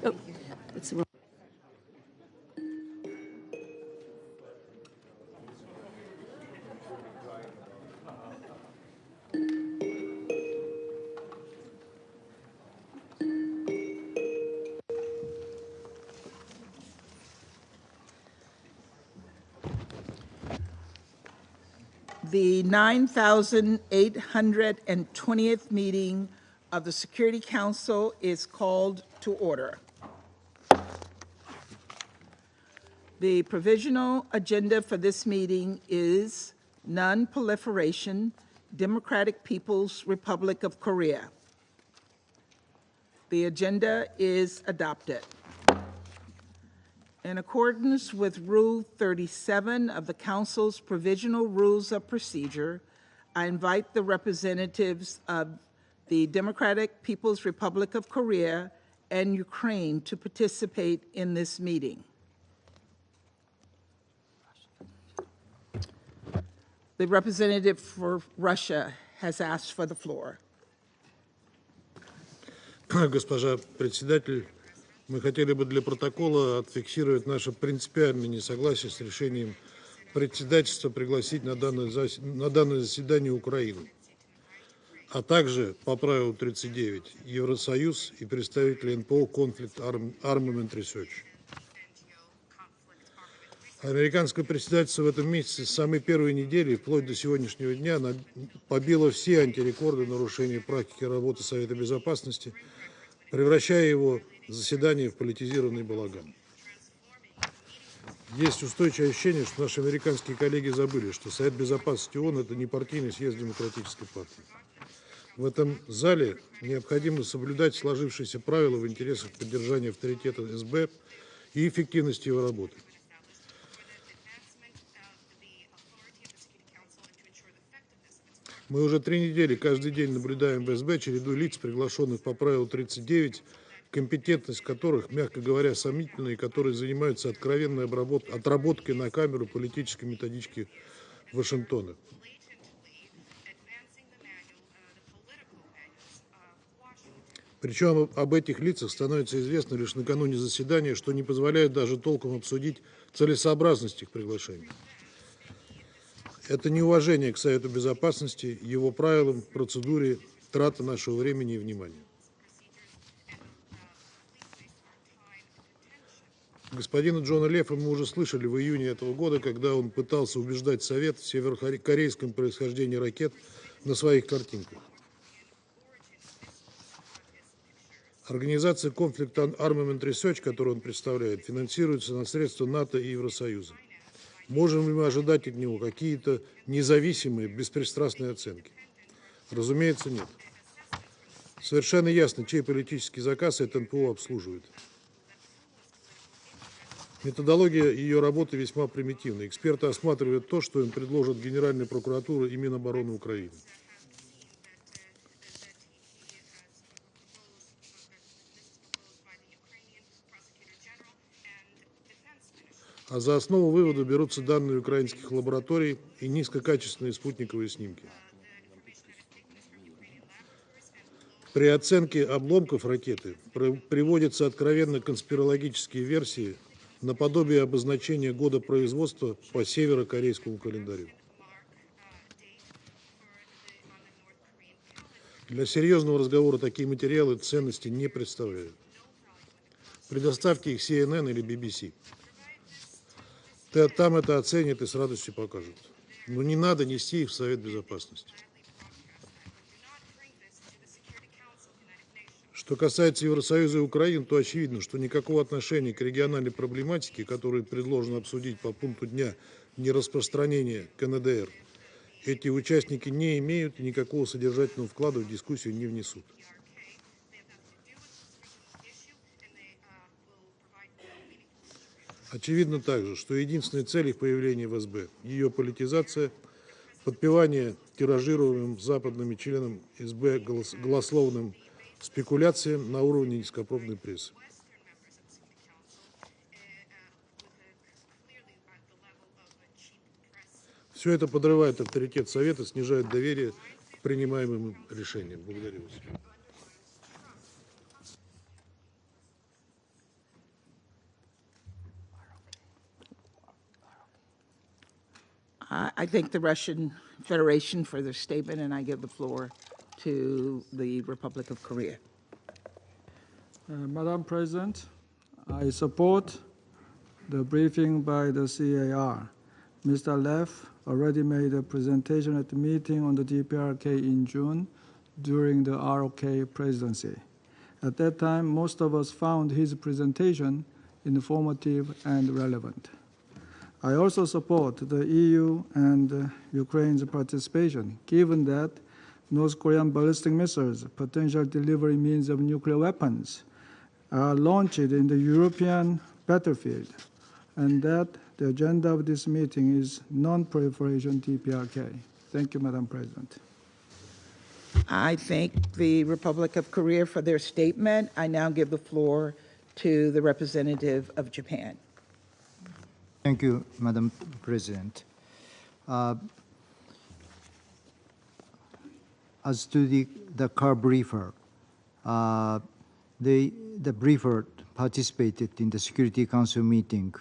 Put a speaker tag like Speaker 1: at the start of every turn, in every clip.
Speaker 1: Oh, it's the wrong.
Speaker 2: The 9,820th meeting of the Security Council is called to order. The provisional agenda for this meeting is non-proliferation, Democratic People's Republic of Korea. The agenda is adopted. In accordance with Rule 37 of the Council's Provisional Rules of Procedure, I invite the representatives of the Democratic People's Republic of Korea and Ukraine to participate in this meeting. The representative for Russia has asked for the floor.
Speaker 3: Госпожа председатель, мы хотели бы для протокола отфиксировать наше принципиальное несогласие с решением председательства пригласить на данное заседание Украину, а также по правилу 39 Евросоюз и представители НПО Conflict Armament Research. Американское председательство в этом месяце с самой первой недели, вплоть до сегодняшнего дня, побило все антирекорды нарушения практики работы Совета Безопасности, превращая его заседание в политизированный балаган. Есть устойчивое ощущение, что наши американские коллеги забыли, что Совет Безопасности ООН – это не партийный съезд демократической партии. В этом зале необходимо соблюдать сложившиеся правила в интересах поддержания авторитета СБ и эффективности его работы. Мы уже 3 недели каждый день наблюдаем в СБ череду лиц, приглашенных по правилу 39, компетентность которых, мягко говоря, сомнительна, и которые занимаются откровенной отработкой на камеру политической методички Вашингтона. Причем об этих лицах становится известно лишь накануне заседания, что не позволяет даже толком обсудить целесообразность их приглашения. Это неуважение к Совету Безопасности, его правилам, процедуре, трата нашего времени и внимания. Господина Джона Лефа мы уже слышали в июне этого года, когда он пытался убеждать Совет в северокорейском происхождении ракет на своих картинках. Организация Conflict Armament Research, которую он представляет, финансируется на средства НАТО и Евросоюза. Можем ли мы ожидать от него какие-то независимые, беспристрастные оценки? Разумеется, нет. Совершенно ясно, чей политический заказ это НПО обслуживает. Методология ее работы весьма примитивна. Эксперты осматривают то, что им предложат Генеральная прокуратура и Минобороны Украины. А за основу вывода берутся данные украинских лабораторий и низкокачественные спутниковые снимки. При оценке обломков ракеты приводятся откровенно конспирологические версии наподобие обозначения года производства по северокорейскому календарю. Для серьезного разговора такие материалы ценности не представляют. Предоставьте их CNN или BBC. Там это оценят и с радостью покажут. Но не надо нести их в Совет Безопасности. Что касается Евросоюза и Украины, то очевидно, что никакого отношения к региональной проблематике, которую предложено обсудить по пункту дня нераспространения КНДР, эти участники не имеют и никакого содержательного вклада в дискуссию не внесут. Очевидно также, что единственная цель их появления в СБ – ее политизация, подпевание тиражируемым западными членам СБ голословным спекуляциям на уровне низкопробной прессы. Все это подрывает авторитет Совета, снижает доверие к принимаемым решениям. Благодарю вас.
Speaker 2: I thank the Russian Federation for their statement, and I give the floor to the Republic of Korea.
Speaker 4: Madam President, I support the briefing by the CAR. Mr. Leff already made a presentation at the meeting on the DPRK in June during the ROK presidency. At that time, most of us found his presentation informative and relevant. I also support the EU and Ukraine's participation, given that North Korean ballistic missiles, potential delivery means of nuclear weapons, are launched in the European battlefield, and that the agenda of this meeting is non-proliferation DPRK. Thank you, Madam President.
Speaker 2: I thank the Republic of Korea for their statement. I now give the floor to the representative of Japan.
Speaker 5: Thank you, Madam President. As to the car briefer, the briefer participated in the Security Council meeting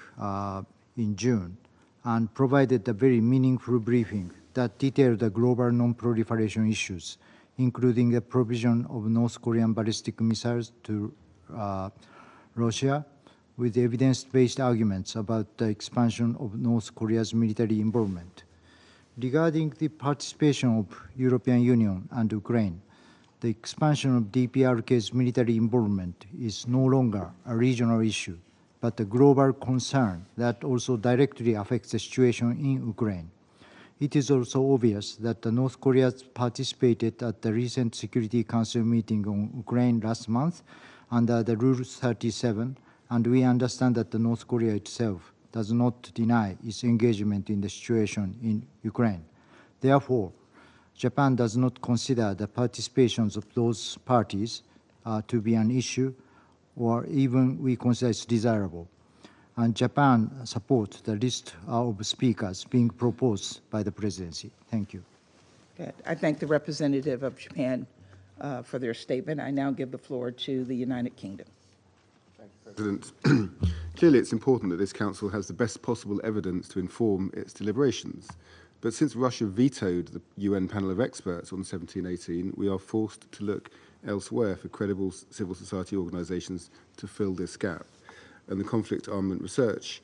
Speaker 5: in June and provided a very meaningful briefing that detailed the global non-proliferation issues, including the provision of North Korean ballistic missiles to Russia, with evidence-based arguments about the expansion of North Korea's military involvement. Regarding the participation of European Union and Ukraine, the expansion of DPRK's military involvement is no longer a regional issue, but a global concern that also directly affects the situation in Ukraine. It is also obvious that North Korea participated at the recent Security Council meeting on Ukraine last month under the Rule 37, and we understand that North Korea itself does not deny its engagement in the situation in Ukraine. Therefore, Japan does not consider the participations of those parties to be an issue, or even we consider it desirable. And Japan supports the list of speakers being proposed by the presidency. Thank you.
Speaker 2: Good. I thank the representative of Japan for their statement. I now give the floor to the United Kingdom.
Speaker 6: President, clearly it's important that this Council has the best possible evidence to inform its deliberations. But since Russia vetoed the UN panel of experts on 1718, we are forced to look elsewhere for credible civil society organisations to fill this gap. And the Conflict Armament Research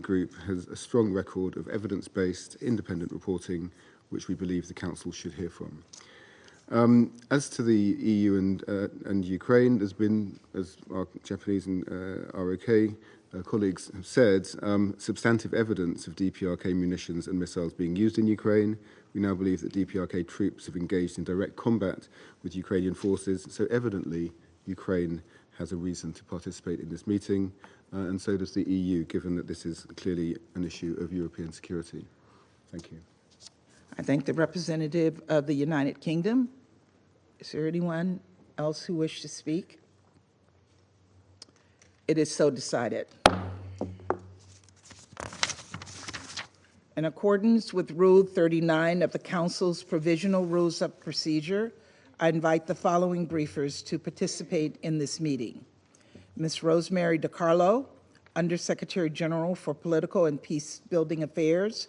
Speaker 6: Group has a strong record of evidence-based, independent reporting, which we believe the Council should hear from. As to the EU and Ukraine, there's been, as our Japanese and ROK colleagues have said, substantive evidence of DPRK munitions and missiles being used in Ukraine. We now believe that DPRK troops have engaged in direct combat with Ukrainian forces, so evidently Ukraine has a reason to participate in this meeting, and so does the EU, given that this is clearly an issue of European security. Thank you.
Speaker 2: I thank the representative of the United Kingdom. Is there anyone else who wishes to speak? It is so decided. In accordance with Rule 39 of the Council's Provisional Rules of Procedure, I invite the following briefers to participate in this meeting. Ms. Rosemary DiCarlo, Undersecretary General for Political and Peace-Building Affairs,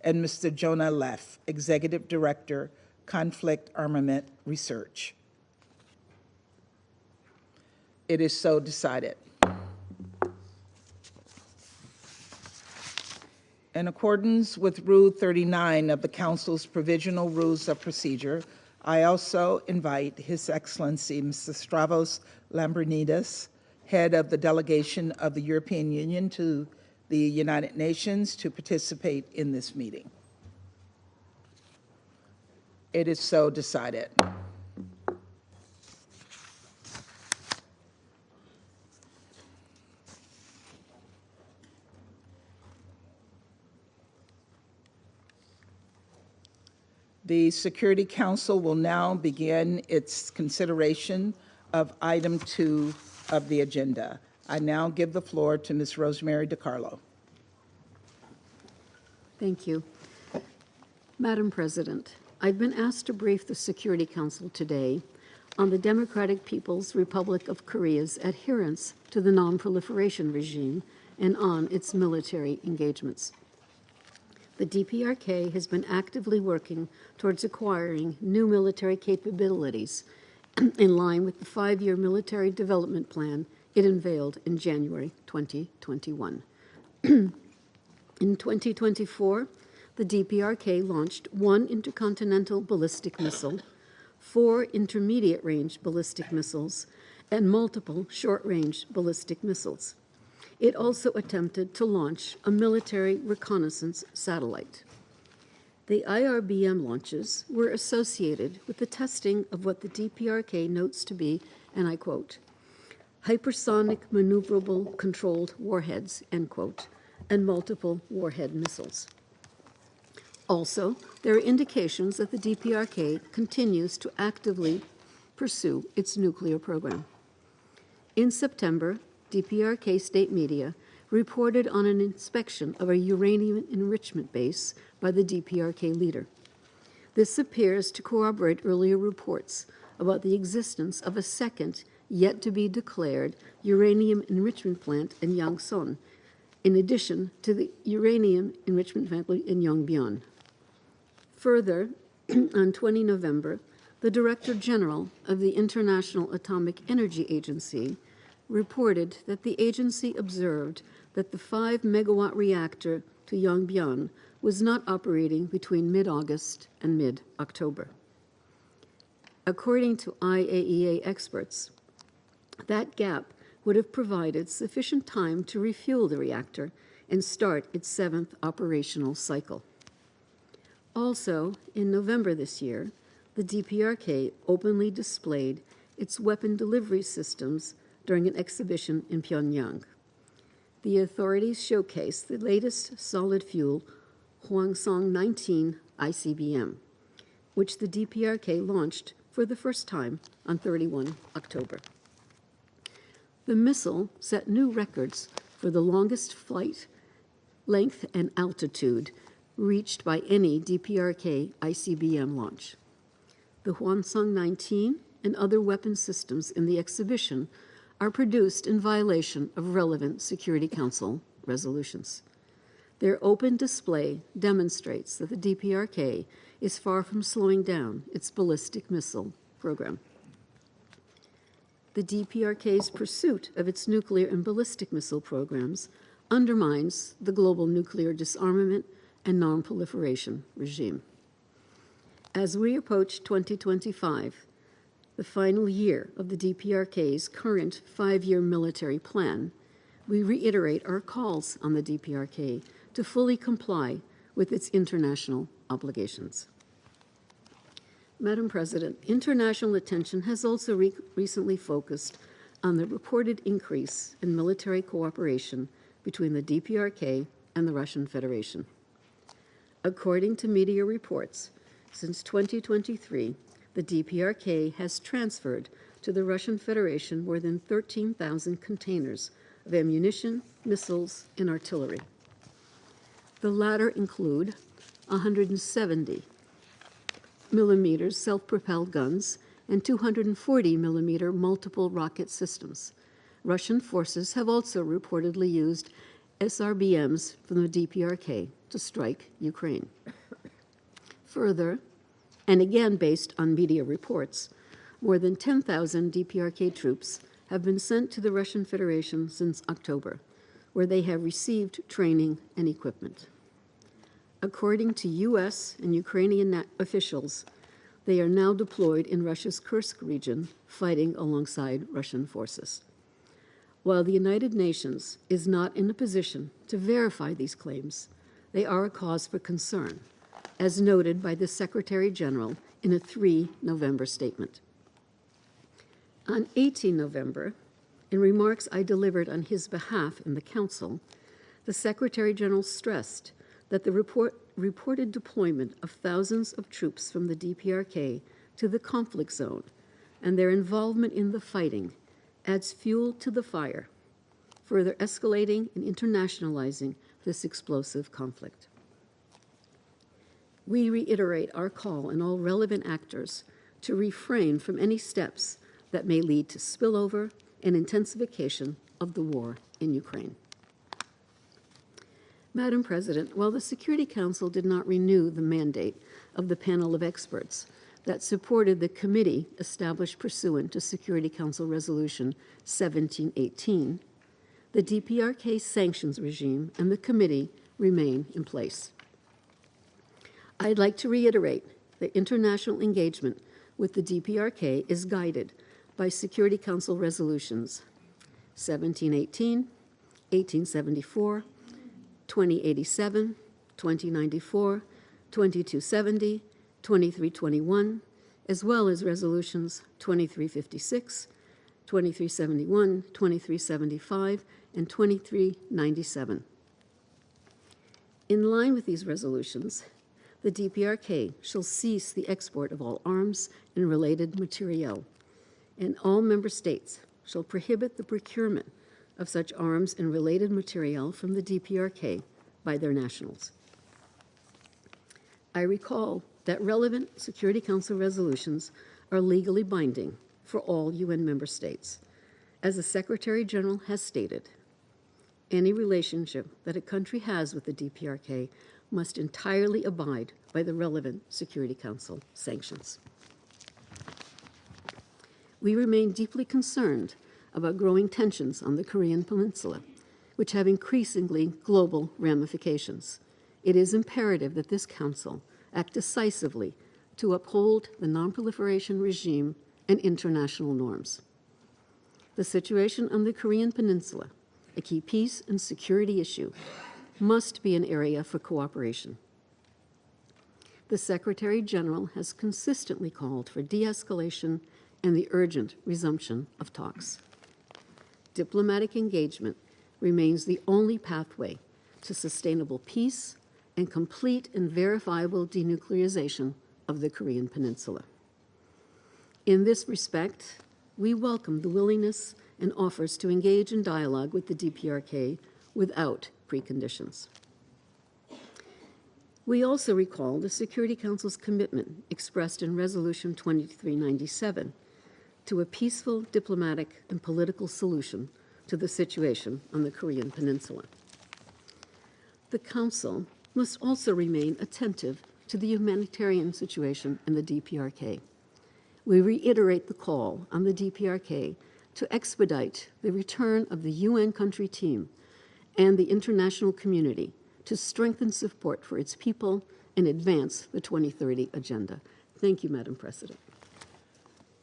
Speaker 2: and Mr. Jonah Leff, Executive Director, Conflict Armament Research. It is so decided. In accordance with Rule 39 of the Council's Provisional Rules of Procedure, I also invite His Excellency Mr. Stavros Lambrinidis, Head of the Delegation of the European Union to the United Nations, to participate in this meeting. It is so decided. The Security Council will now begin its consideration of item 2 of the agenda. I now give the floor to Ms. Rosemary DiCarlo.
Speaker 1: Thank you. Madam President, I've been asked to brief the Security Council today on the Democratic People's Republic of Korea's adherence to the non-proliferation regime and on its military engagements. The DPRK has been actively working towards acquiring new military capabilities in line with the 5-year military development plan it unveiled in January 2021. In 2024, the DPRK launched 1 intercontinental ballistic missile, 4 intermediate-range ballistic missiles, and multiple short-range ballistic missiles. It also attempted to launch a military reconnaissance satellite. The IRBM launches were associated with the testing of what the DPRK notes to be, and I quote, hypersonic maneuverable controlled warheads, end quote, and multiple warhead missiles. Also, there are indications that the DPRK continues to actively pursue its nuclear program. In September, DPRK state media reported on an inspection of a uranium enrichment base by the DPRK leader. This appears to corroborate earlier reports about the existence of a second, yet-to-be-declared uranium enrichment plant in Yangson, in addition to the uranium enrichment plant in Yongbyon. Further, on 20 November, the Director General of the International Atomic Energy Agency reported that the agency observed that the 5-megawatt reactor to Yongbyon was not operating between mid-August and mid-October. According to IAEA experts, that gap would have provided sufficient time to refuel the reactor and start its 7th operational cycle. Also, in November this year, the DPRK openly displayed its weapon delivery systems during an exhibition in Pyongyang. The authorities showcased the latest solid-fuel Hwasong-19 ICBM, which the DPRK launched for the first time on 31 October. The missile set new records for the longest flight length and altitude reached by any DPRK ICBM launch. The Hwasong-19 and other weapon systems in the exhibition are produced in violation of relevant Security Council resolutions. Their open display demonstrates that the DPRK is far from slowing down its ballistic missile program. The DPRK's pursuit of its nuclear and ballistic missile programs undermines the global nuclear disarmament and non-proliferation regime. As we approach 2025, the final year of the DPRK's current 5-year military plan, we reiterate our calls on the DPRK to fully comply with its international obligations. Madam President, international attention has also recently focused on the reported increase in military cooperation between the DPRK and the Russian Federation. According to media reports, since 2023, the DPRK has transferred to the Russian Federation more than 13,000 containers of ammunition, missiles, and artillery. The latter include 170 millimeter self-propelled guns and 240 millimeter multiple rocket systems. Russian forces have also reportedly used SRBMs from the DPRK to strike Ukraine. Further, and again based on media reports, more than 10,000 DPRK troops have been sent to the Russian Federation since October, where they have received training and equipment. According to U.S. and Ukrainian officials, they are now deployed in Russia's Kursk region, fighting alongside Russian forces. While the United Nations is not in a position to verify these claims, they are a cause for concern, as noted by the Secretary General in a 3 November statement. On 18 November, in remarks I delivered on his behalf in the Council, the Secretary General stressed that the reported deployment of thousands of troops from the DPRK to the conflict zone and their involvement in the fighting adds fuel to the fire, further escalating and internationalizing this explosive conflict. We reiterate our call on all relevant actors to refrain from any steps that may lead to spillover and intensification of the war in Ukraine. Madam President, while the Security Council did not renew the mandate of the panel of experts that supported the committee established pursuant to Security Council Resolution 1718, the DPRK sanctions regime and the committee remain in place. I'd like to reiterate that international engagement with the DPRK is guided by Security Council Resolutions 1718, 1874, 2087, 2094, 2270, 2321, as well as Resolutions 2356, 2371, 2375, and 2397. In line with these resolutions, the DPRK shall cease the export of all arms and related materiel, and all member states shall prohibit the procurement of such arms and related materiel from the DPRK by their nationals. I recall that relevant Security Council resolutions are legally binding for all UN member states. As the Secretary General has stated, any relationship that a country has with the DPRK must entirely abide by the relevant Security Council sanctions. We remain deeply concerned about growing tensions on the Korean Peninsula, which have increasingly global ramifications. It is imperative that this Council act decisively to uphold the non-proliferation regime and international norms. The situation on the Korean Peninsula, a key peace and security issue, must be an area for cooperation. The Secretary General has consistently called for de-escalation and the urgent resumption of talks. Diplomatic engagement remains the only pathway to sustainable peace and complete and verifiable denuclearization of the Korean Peninsula. In this respect, we welcome the willingness and offers to engage in dialogue with the DPRK without preconditions. We also recall the Security Council's commitment expressed in Resolution 2397 to a peaceful, diplomatic, and political solution to the situation on the Korean Peninsula. The Council must also remain attentive to the humanitarian situation in the DPRK. We reiterate the call on the DPRK to expedite the return of the UN country team and the international community to strengthen support for its people and advance the 2030 agenda. Thank you, Madam President.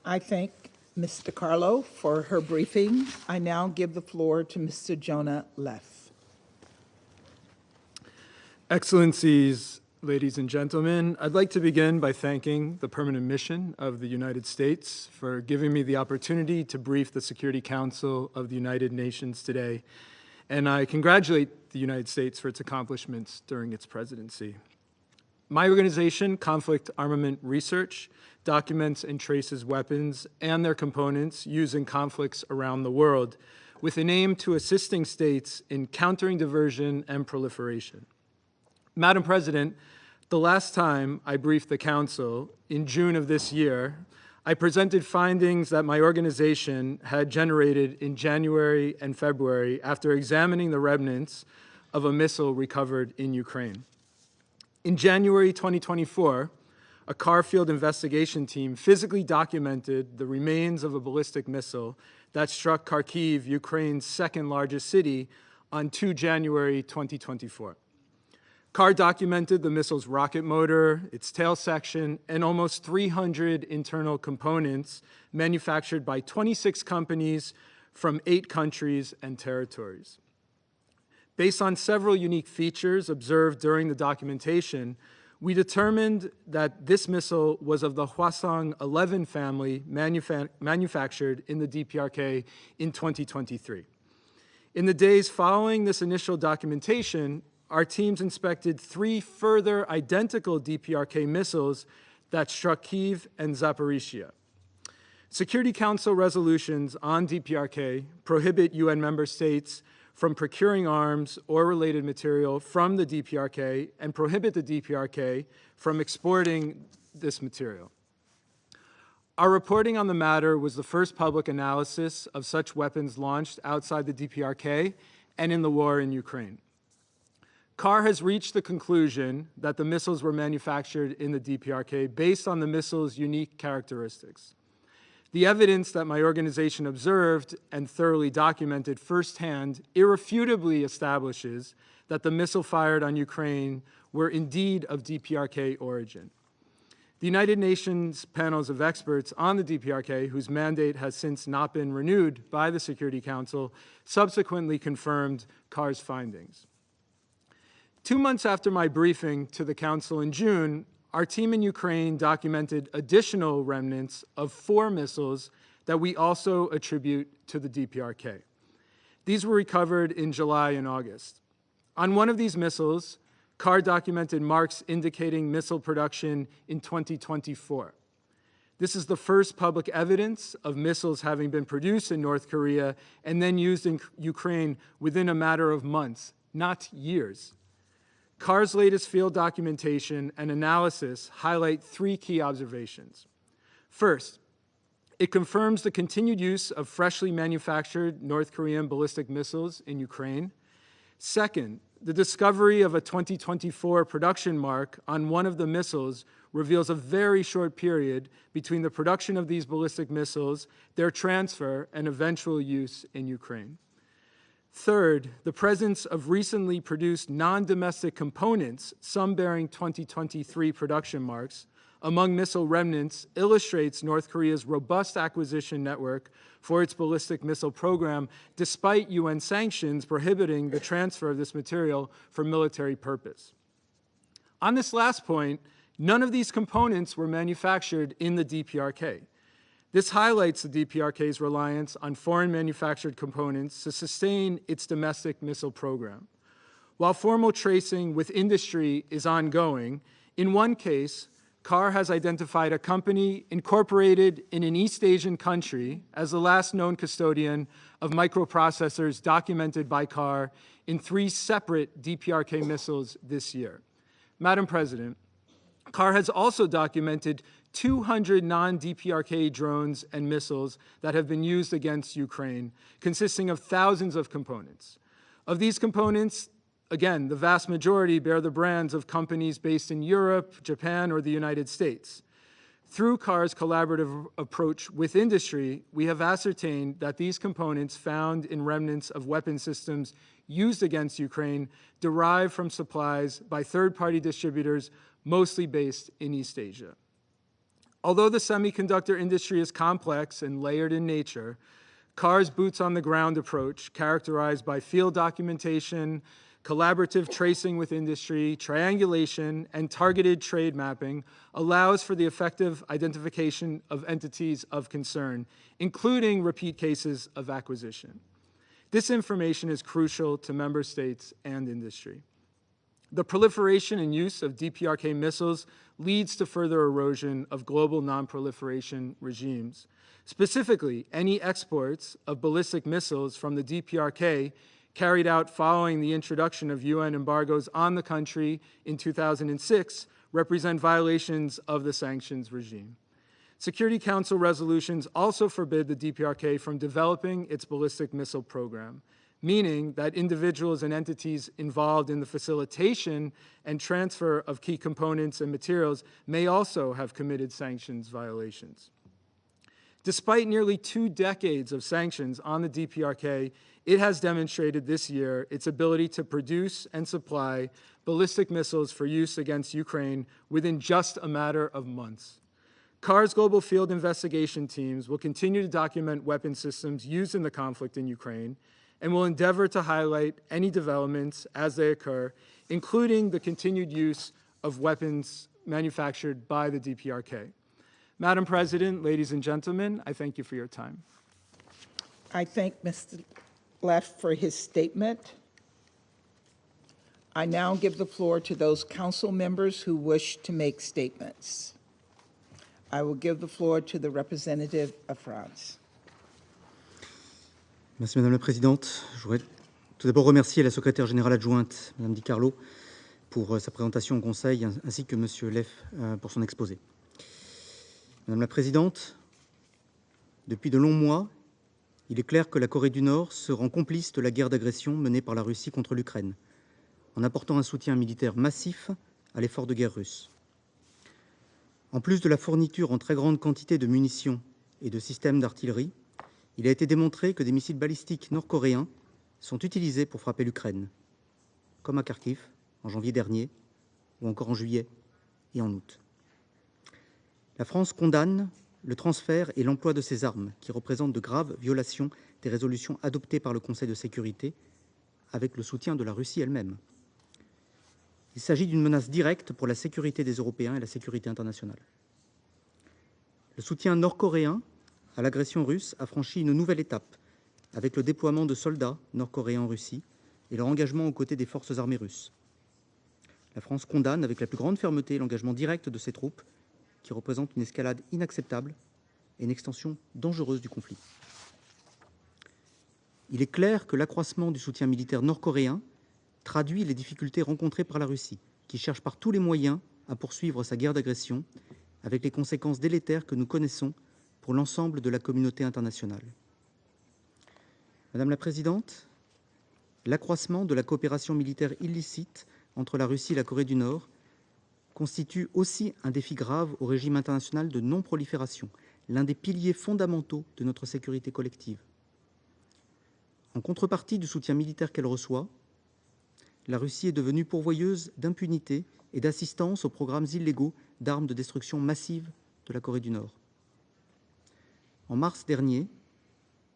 Speaker 2: I thank Ms. DiCarlo for her briefing. I now give the floor to Mr. Jonah Leff.
Speaker 7: Excellencies, ladies and gentlemen, I'd like to begin by thanking the Permanent Mission of the United States for giving me the opportunity to brief the Security Council of the United Nations today, and I congratulate the United States for its accomplishments during its presidency. My organization, Conflict Armament Research, documents and traces weapons and their components used in conflicts around the world with an aim to assisting states in countering diversion and proliferation. Madam President, the last time I briefed the Council, in June of this year, I presented findings that my organization had generated in January and February after examining the remnants of a missile recovered in Ukraine. In January 2024, a car field investigation team physically documented the remains of a ballistic missile that struck Kharkiv, Ukraine's second largest city, on 2 January 2024. CAR documented the missile's rocket motor, its tail section, and almost 300 internal components manufactured by 26 companies from 8 countries and territories. Based on several unique features observed during the documentation, we determined that this missile was of the Hwasong-11 family manufactured in the DPRK in 2023. In the days following this initial documentation, our teams inspected 3 further identical DPRK missiles that struck Kyiv and Zaporizhzhia. Security Council resolutions on DPRK prohibit UN member states from procuring arms or related material from the DPRK and prohibit the DPRK from exporting this material. Our reporting on the matter was the first public analysis of such weapons launched outside the DPRK and in the war in Ukraine. CAR has reached the conclusion that the missiles were manufactured in the DPRK based on the missile's unique characteristics. The evidence that my organization observed and thoroughly documented firsthand irrefutably establishes that the missile fired on Ukraine were indeed of DPRK origin. The United Nations panels of experts on the DPRK, whose mandate has since not been renewed by the Security Council, subsequently confirmed CAR's findings. 2 months after my briefing to the Council in June, our team in Ukraine documented additional remnants of 4 missiles that we also attribute to the DPRK. These were recovered in July and August. On one of these missiles, CAR documented marks indicating missile production in 2024. This is the first public evidence of missiles having been produced in North Korea and then used in Ukraine within a matter of months, not years. CAR's latest field documentation and analysis highlight 3 key observations. First, it confirms the continued use of freshly manufactured North Korean ballistic missiles in Ukraine. Second, the discovery of a 2024 production mark on one of the missiles reveals a very short period between the production of these ballistic missiles, their transfer, and eventual use in Ukraine. Third, the presence of recently produced non-domestic components, some bearing 2023 production marks, among missile remnants illustrates North Korea's robust acquisition network for its ballistic missile program, despite UN sanctions prohibiting the transfer of this material for military purpose. On this last point, none of these components were manufactured in the DPRK. This highlights the DPRK's reliance on foreign manufactured components to sustain its domestic missile program. While formal tracing with industry is ongoing, in one case, CAR has identified a company incorporated in an East Asian country as the last known custodian of microprocessors documented by CAR in 3 separate DPRK missiles this year. Madam President, CAR has also documented 200 non-DPRK drones and missiles that have been used against Ukraine, consisting of thousands of components. Of these components, again, the vast majority bear the brands of companies based in Europe, Japan, or the United States. Through CAR's collaborative approach with industry, we have ascertained that these components found in remnants of weapon systems used against Ukraine derive from supplies by third-party distributors, mostly based in East Asia. Although the semiconductor industry is complex and layered in nature, CAR's boots-on-the-ground approach, characterized by field documentation, collaborative tracing with industry, triangulation, and targeted trade mapping, allows for the effective identification of entities of concern, including repeat cases of acquisition. This information is crucial to member states and industry. The proliferation and use of DPRK missiles leads to further erosion of global non-proliferation regimes. Specifically, any exports of ballistic missiles from the DPRK carried out following the introduction of UN embargoes on the country in 2006 represent violations of the sanctions regime. Security Council resolutions also forbid the DPRK from developing its ballistic missile program, meaning that individuals and entities involved in the facilitation and transfer of key components and materials may also have committed sanctions violations. Despite nearly 2 decades of sanctions on the DPRK, it has demonstrated this year its ability to produce and supply ballistic missiles for use against Ukraine within just a matter of months. CAR's global field investigation teams will continue to document weapon systems used in the conflict in Ukraine and will endeavor to highlight any developments as they occur, including the continued use of weapons manufactured by the DPRK. Madam President, ladies and gentlemen, I thank you for your time.
Speaker 2: I thank Mr. Leff for his statement. I now give the floor to those council members who wish to make statements. I will give the floor to the representative of France.
Speaker 8: Merci Madame la Présidente. Je voudrais tout d'abord remercier la secrétaire générale adjointe, Madame Di Carlo, pour sa présentation au Conseil, ainsi que Monsieur Leff pour son exposé. Madame la Présidente, depuis de longs mois, il est clair que la Corée du Nord se rend complice de la guerre d'agression menée par la Russie contre l'Ukraine. en apportant un soutien militaire massif à l'effort de guerre russe. En plus de la fourniture en très grande quantité de munitions et de systèmes d'artillerie, il a été démontré que des missiles balistiques nord-coréens sont utilisés pour frapper l'Ukraine, comme à Kharkiv en janvier dernier, ou encore en juillet et en août. La France condamne le transfert et l'emploi de ces armes, qui représentent de graves violations des résolutions adoptées par le Conseil de sécurité, avec le soutien de la Russie elle-même. Il s'agit d'une menace directe pour la sécurité des Européens et la sécurité internationale. Le soutien nord-coréen à l'agression russe a franchi une nouvelle étape, avec le déploiement de soldats nord-coréens en Russie et leur engagement aux côtés des forces armées russes. La France condamne avec la plus grande fermeté l'engagement direct de ces troupes, qui représente une escalade inacceptable et une extension dangereuse du conflit. Il est clair que l'accroissement du soutien militaire nord-coréen traduit les difficultés rencontrées par la Russie, qui cherche par tous les moyens à poursuivre sa guerre d'agression, avec les conséquences délétères que nous connaissons pour l'ensemble de la communauté internationale. Madame la Présidente, l'accroissement de la coopération militaire illicite entre la Russie et la Corée du Nord constitue aussi un défi grave au régime international de non-prolifération, l'un des piliers fondamentaux de notre sécurité collective. En contrepartie du soutien militaire qu'elle reçoit, la Russie est devenue pourvoyeuse d'impunité et d'assistance aux programmes illégaux d'armes de destruction massive de la Corée du Nord. En mars dernier,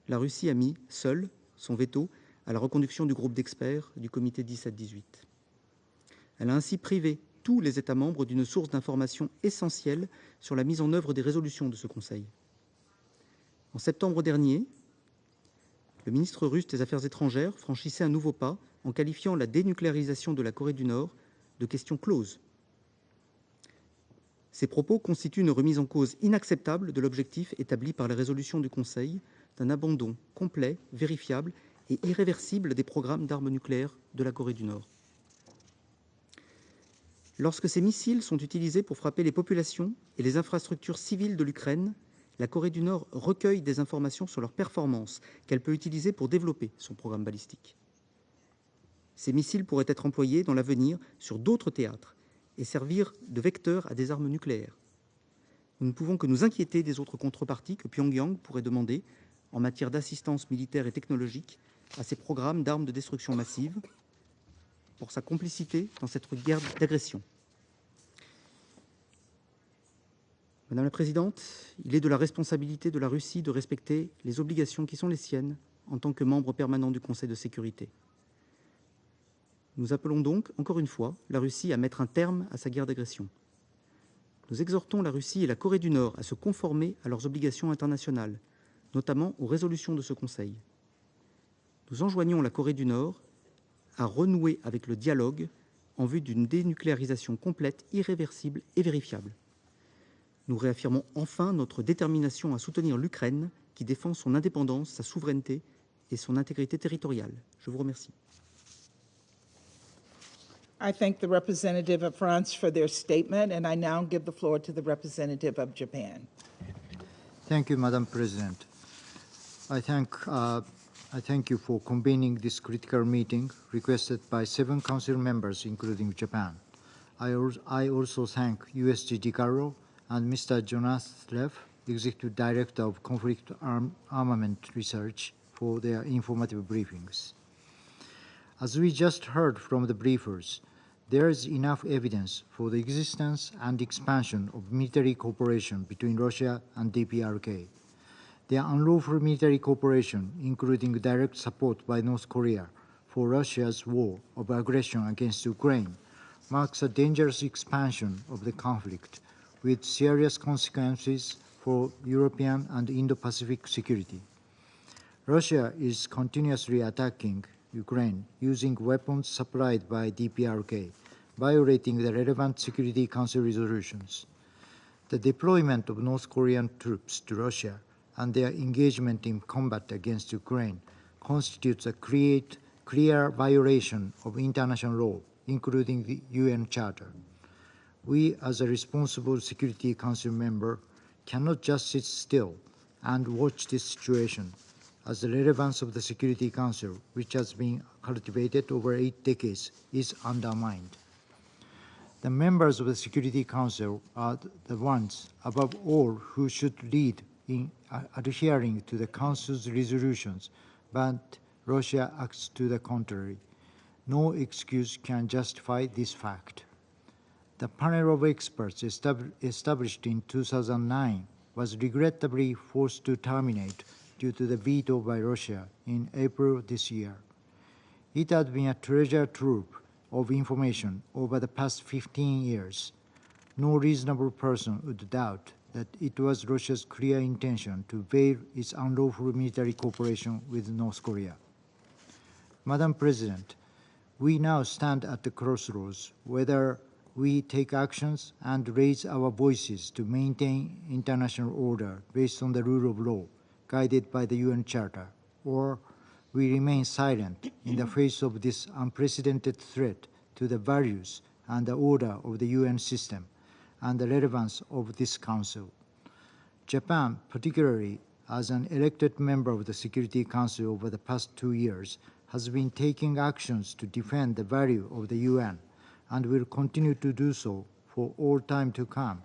Speaker 8: la Russie a mis, seule, son veto à la reconduction du groupe d'experts du comité 17-18. Elle a ainsi privé tous les États membres d'une source d'information essentielle sur la mise en œuvre des résolutions de ce Conseil. En septembre dernier, le ministre russe des Affaires étrangères franchissait un nouveau pas en qualifiant la dénucléarisation de la Corée du Nord de question close. Ces propos constituent une remise en cause inacceptable de l'objectif établi par les résolutions du Conseil d'un abandon complet, vérifiable et irréversible des programmes d'armes nucléaires de la Corée du Nord. Lorsque ces missiles sont utilisés pour frapper les populations et les infrastructures civiles de l'Ukraine, la Corée du Nord recueille des informations sur leurs performances qu'elle peut utiliser pour développer son programme balistique. Ces missiles pourraient être employés dans l'avenir sur d'autres théâtres et servir de vecteurs à des armes nucléaires. Nous ne pouvons que nous inquiéter des autres contreparties que Pyongyang pourrait demander en matière d'assistance militaire et technologique à ces programmes d'armes de destruction massive pour sa complicité dans cette guerre d'agression. Madame la Présidente, il est de la responsabilité de la Russie de respecter les obligations qui sont les siennes en tant que membre permanent du Conseil de sécurité. Nous appelons donc, encore une fois, la Russie à mettre un terme à sa guerre d'agression. Nous exhortons la Russie et la Corée du Nord à se conformer à leurs obligations internationales, notamment aux résolutions de ce Conseil. Nous enjoignons la Corée du Nord à renouer avec le dialogue en vue d'une dénucléarisation complète, irréversible et vérifiable. Nous réaffirmons enfin notre détermination à soutenir l'Ukraine qui défend son indépendance, sa souveraineté et son intégrité territoriale. Je vous remercie.
Speaker 2: I thank the representative of France for their statement, and I now give the floor to the representative of Japan.
Speaker 5: Thank you, Madam President. I thank you for convening this critical meeting requested by 7 Council members, including Japan. I also thank USG DiCarlo and Mr. Jonas Leff, Executive Director of Conflict Armament Research, for their informative briefings. As we just heard from the briefers, there is enough evidence for the existence and expansion of military cooperation between Russia and DPRK. Their unlawful military cooperation, including direct support by North Korea for Russia's war of aggression against Ukraine, marks a dangerous expansion of the conflict with serious consequences for European and Indo-Pacific security. Russia is continuously attacking Ukraine using weapons supplied by DPRK, violating the relevant Security Council resolutions. The deployment of North Korean troops to Russia and their engagement in combat against Ukraine constitutes a clear violation of international law, including the UN Charter. We, as a responsible Security Council member, cannot just sit still and watch this situation as the relevance of the Security Council, which has been cultivated over 8 decades, is undermined. The members of the Security Council are the ones, above all, who should lead in adhering to the Council's resolutions, but Russia acts to the contrary. No excuse can justify this fact. The panel of experts established in 2009 was regrettably forced to terminate due to the veto by Russia in April this year. It had been a treasure trove of information over the past 15 years. No reasonable person would doubt that it was Russia's clear intention to veil its unlawful military cooperation with North Korea. Madam President, we now stand at the crossroads whether we take actions and raise our voices to maintain international order based on the rule of law, guided by the UN Charter, or we remain silent in the face of this unprecedented threat to the values and the order of the UN system and the relevance of this Council. Japan, particularly as an elected member of the Security Council over the past 2 years, has been taking actions to defend the value of the UN and will continue to do so for all time to come.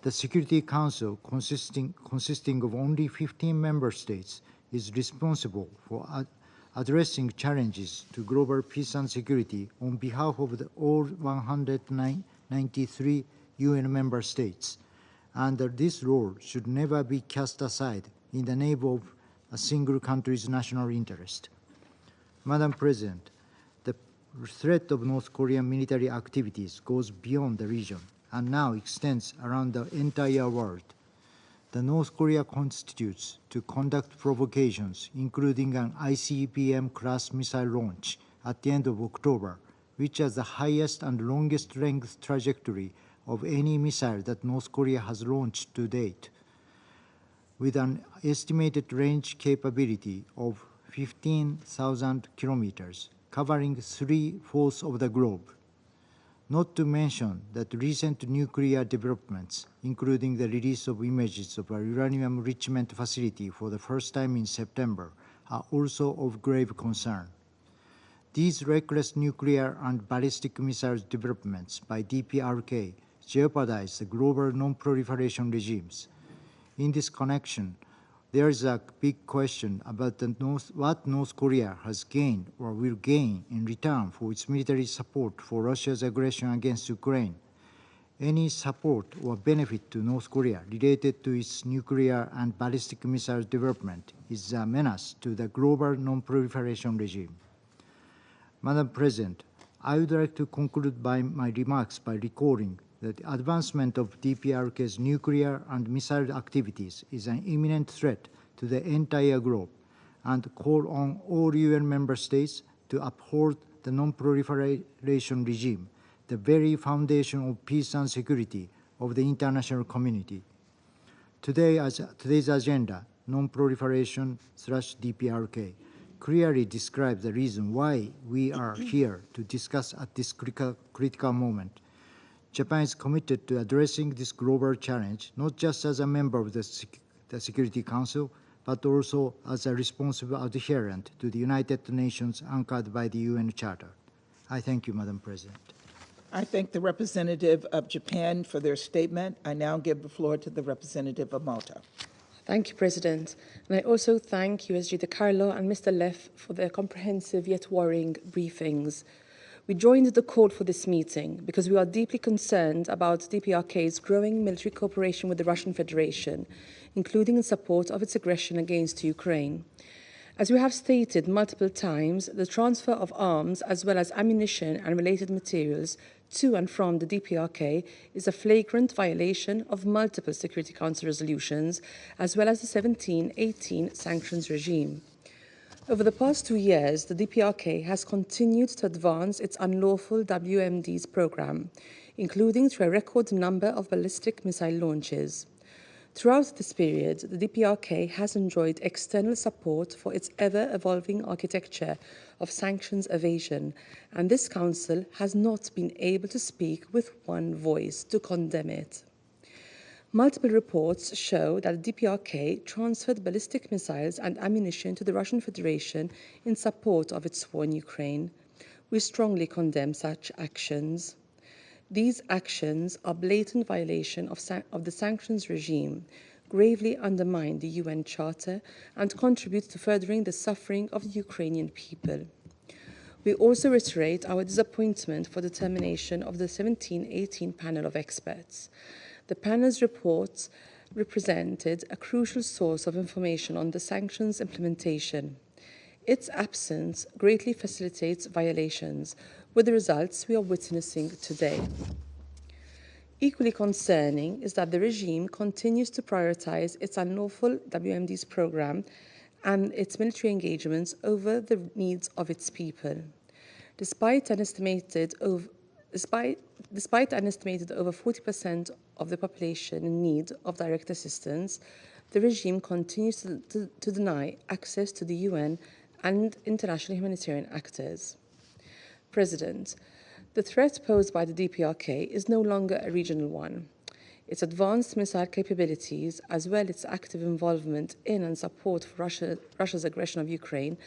Speaker 5: The Security Council, consisting of only 15 member states, is responsible for addressing challenges to global peace and security on behalf of all 193 UN member states, and this role should never be cast aside in the name of a single country's national interest. Madam President, the threat of North Korean military activities goes beyond the region and now extends around the entire world. The North Korea constitutes to conduct provocations, including an ICBM-class missile launch at the end of October, which has the highest and longest length trajectory of any missile that North Korea has launched to date, with an estimated range capability of 15,000 kilometers, covering 3/4 of the globe. Not to mention that recent nuclear developments, including the release of images of a uranium enrichment facility for the first time in September, are also of grave concern. These reckless nuclear and ballistic missile developments by DPRK jeopardize the global non-proliferation regimes. In this connection, there is a big question about what North Korea has gained or will gain in return for its military support for Russia's aggression against Ukraine. Any support or benefit to North Korea related to its nuclear and ballistic missile development is a menace to the global non-proliferation regime. Madam President, I would like to conclude my remarks by recalling that the advancement of DPRK's nuclear and missile activities is an imminent threat to the entire globe, and call on all UN member states to uphold the non-proliferation regime, the very foundation of peace and security of the international community. Today's agenda, non-proliferation/DPRK, clearly describes the reason why we are here to discuss at this critical moment. Japan is committed to addressing this global challenge, not just as a member of the Security Council, but also as a responsible adherent to the United Nations anchored by the UN Charter. I thank you, Madam President.
Speaker 2: I thank the representative of Japan for their statement. I now give the floor to the representative of Malta.
Speaker 9: Thank you, President. And I also thank USG De Carlo and Mr. Leff for their comprehensive yet worrying briefings. We joined the call for this meeting because we are deeply concerned about DPRK's growing military cooperation with the Russian Federation, including in support of its aggression against Ukraine. As we have stated multiple times, the transfer of arms as well as ammunition and related materials to and from the DPRK is a flagrant violation of multiple Security Council resolutions, as well as the 1718 sanctions regime. Over the past 2 years, the DPRK has continued to advance its unlawful WMDs program, including through a record number of ballistic missile launches. Throughout this period, the DPRK has enjoyed external support for its ever-evolving architecture of sanctions evasion, and this Council has not been able to speak with one voice to condemn it. Multiple reports show that the DPRK transferred ballistic missiles and ammunition to the Russian Federation in support of its war in Ukraine. We strongly condemn such actions. These actions are blatant violation of the sanctions regime, gravely undermine the UN Charter, and contribute to furthering the suffering of the Ukrainian people. We also reiterate our disappointment for the termination of the 1718 panel of experts. The panel's reports represented a crucial source of information on the sanctions implementation. Its absence greatly facilitates violations, with the results we are witnessing today. Equally concerning is that the regime continues to prioritize its unlawful WMDs program and its military engagements over the needs of its people. Despite an estimated over 40% of the population in need of direct assistance, the regime continues to deny access to the UN and international humanitarian actors. President, the threat posed by the DPRK is no longer a regional one. Its advanced missile capabilities, as well as its active involvement in and support for Russia's aggression of Ukraine,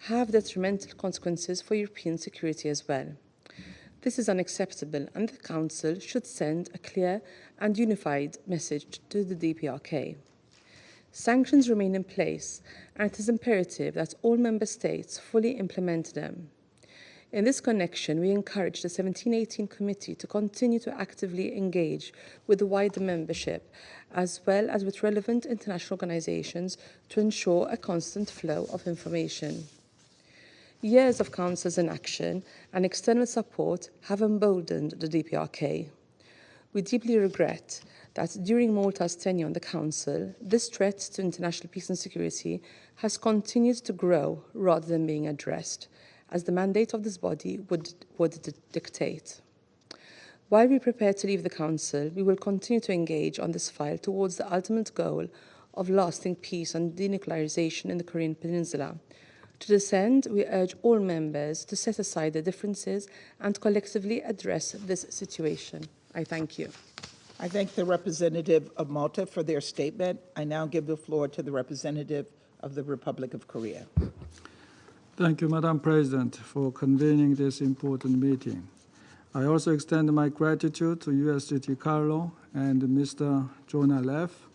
Speaker 9: have detrimental consequences for European security as well. This is unacceptable, and the Council should send a clear and unified message to the DPRK. Sanctions remain in place, and it is imperative that all Member States fully implement them. In this connection, we encourage the 1718 Committee to continue to actively engage with the wider membership, as well as with relevant international organizations, to ensure a constant flow of information. Years of Council's inaction and external support have emboldened the DPRK. We deeply regret that during Malta's tenure on the Council, this threat to international peace and security has continued to grow rather than being addressed, as the mandate of this body would dictate. While we prepare to leave the Council, we will continue to engage on this file towards the ultimate goal of lasting peace and denuclearization in the Korean Peninsula. To this end, we urge all members to set aside their differences and collectively address this situation. I thank you.
Speaker 2: I thank the representative of Malta for their statement. I now give the floor to the representative of the Republic of Korea.
Speaker 4: Thank you, Madam President, for convening this important meeting. I also extend my gratitude to USGT Carlo and Mr. Jonah Leff,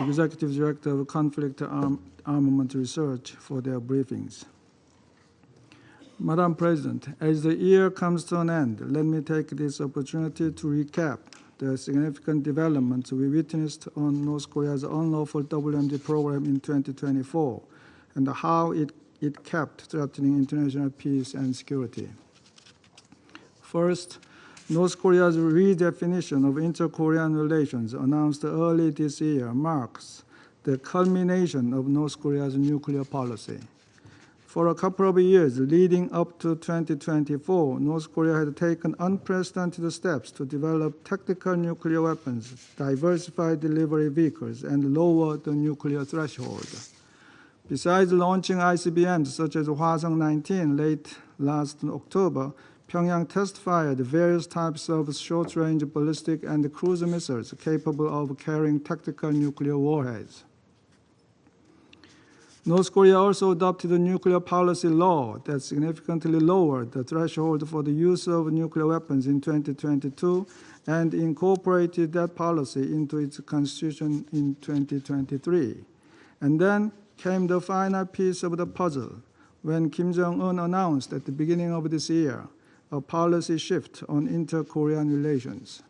Speaker 4: Executive Director of Conflict Armament Research, for their briefings. Madam President, as the year comes to an end, let me take this opportunity to recap the significant developments we witnessed on North Korea's unlawful WMD program in 2024 and how it kept threatening international peace and security. First, North Korea's redefinition of inter-Korean relations announced early this year marks the culmination of North Korea's nuclear policy. For a couple of years leading up to 2024, North Korea had taken unprecedented steps to develop tactical nuclear weapons, diversify delivery vehicles, and lower the nuclear threshold. Besides launching ICBMs such as Hwasong-19 late last October, Pyongyang test-fired various types of short-range ballistic and cruise missiles capable of carrying tactical nuclear warheads. North Korea also adopted a nuclear policy law that significantly lowered the threshold for the use of nuclear weapons in 2022 and incorporated that policy into its constitution in 2023. And then came the final piece of the puzzle when Kim Jong-un announced at the beginning of this year a policy shift on inter-Korean relations.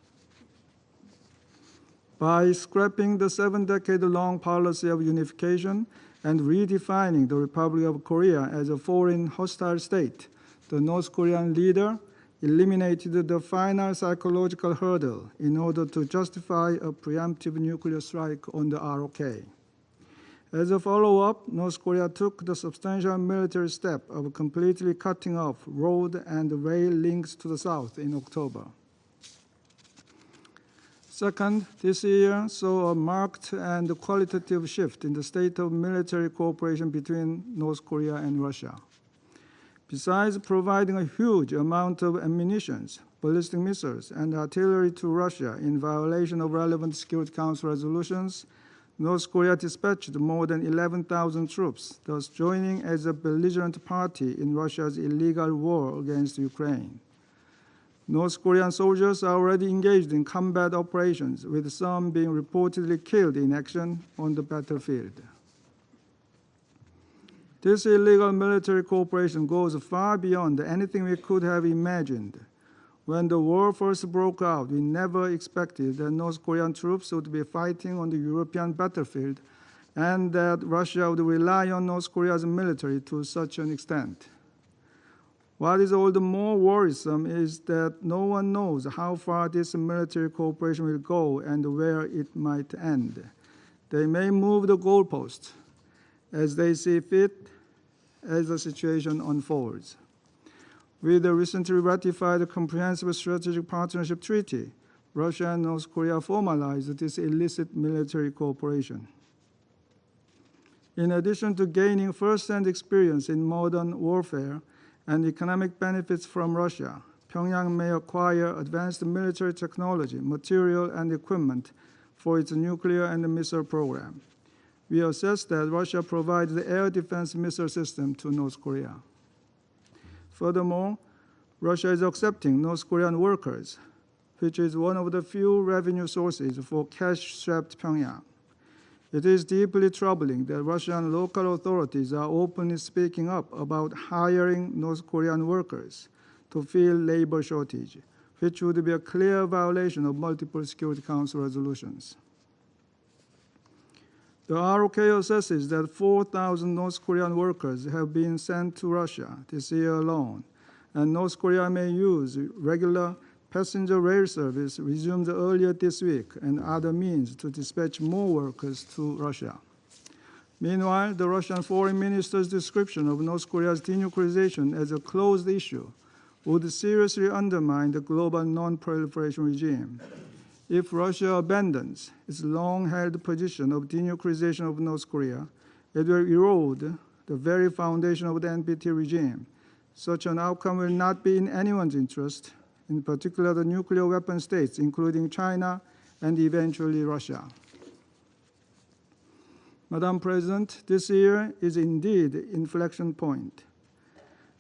Speaker 4: By scrapping the 7-decade-long policy of unification and redefining the Republic of Korea as a foreign hostile state, the North Korean leader eliminated the final psychological hurdle in order to justify a preemptive nuclear strike on the ROK. As a follow-up, North Korea took the substantial military step of completely cutting off road and rail links to the south in October. Second, this year saw a marked and qualitative shift in the state of military cooperation between North Korea and Russia. Besides providing a huge amount of ammunition, ballistic missiles, and artillery to Russia in violation of relevant Security Council resolutions, North Korea dispatched more than 11,000 troops, thus joining as a belligerent party in Russia's illegal war against Ukraine. North Korean soldiers are already engaged in combat operations, with some being reportedly killed in action on the battlefield. This illegal military cooperation goes far beyond anything we could have imagined. When the war first broke out, we never expected that North Korean troops would be fighting on the European battlefield and that Russia would rely on North Korea's military to such an extent. What is all the more worrisome is that no one knows how far this military cooperation will go and where it might end. They may move the goalposts as they see fit as the situation unfolds. With the recently ratified Comprehensive Strategic Partnership Treaty, Russia and North Korea formalized this illicit military cooperation. In addition to gaining first-hand experience in modern warfare and economic benefits from Russia, Pyongyang may acquire advanced military technology, material, and equipment for its nuclear and missile program. We assess that Russia provides the air defense missile system to North Korea. Furthermore, Russia is accepting North Korean workers, which is one of the few revenue sources for cash-strapped Pyongyang. It is deeply troubling that Russian local authorities are openly speaking up about hiring North Korean workers to fill labor shortage, which would be a clear violation of multiple Security Council resolutions. The ROK assesses that 4,000 North Korean workers have been sent to Russia this year alone, and North Korea may use regular passenger rail service resumed earlier this week and other means to dispatch more workers to Russia. Meanwhile, the Russian foreign minister's description of North Korea's denuclearization as a closed issue would seriously undermine the global non-proliferation regime. If Russia abandons its long-held position of denuclearization of North Korea, it will erode the very foundation of the NPT regime. Such an outcome will not be in anyone's interest, in particular the nuclear weapon states, including China and eventually Russia. Madam President, this year is indeed an inflection point.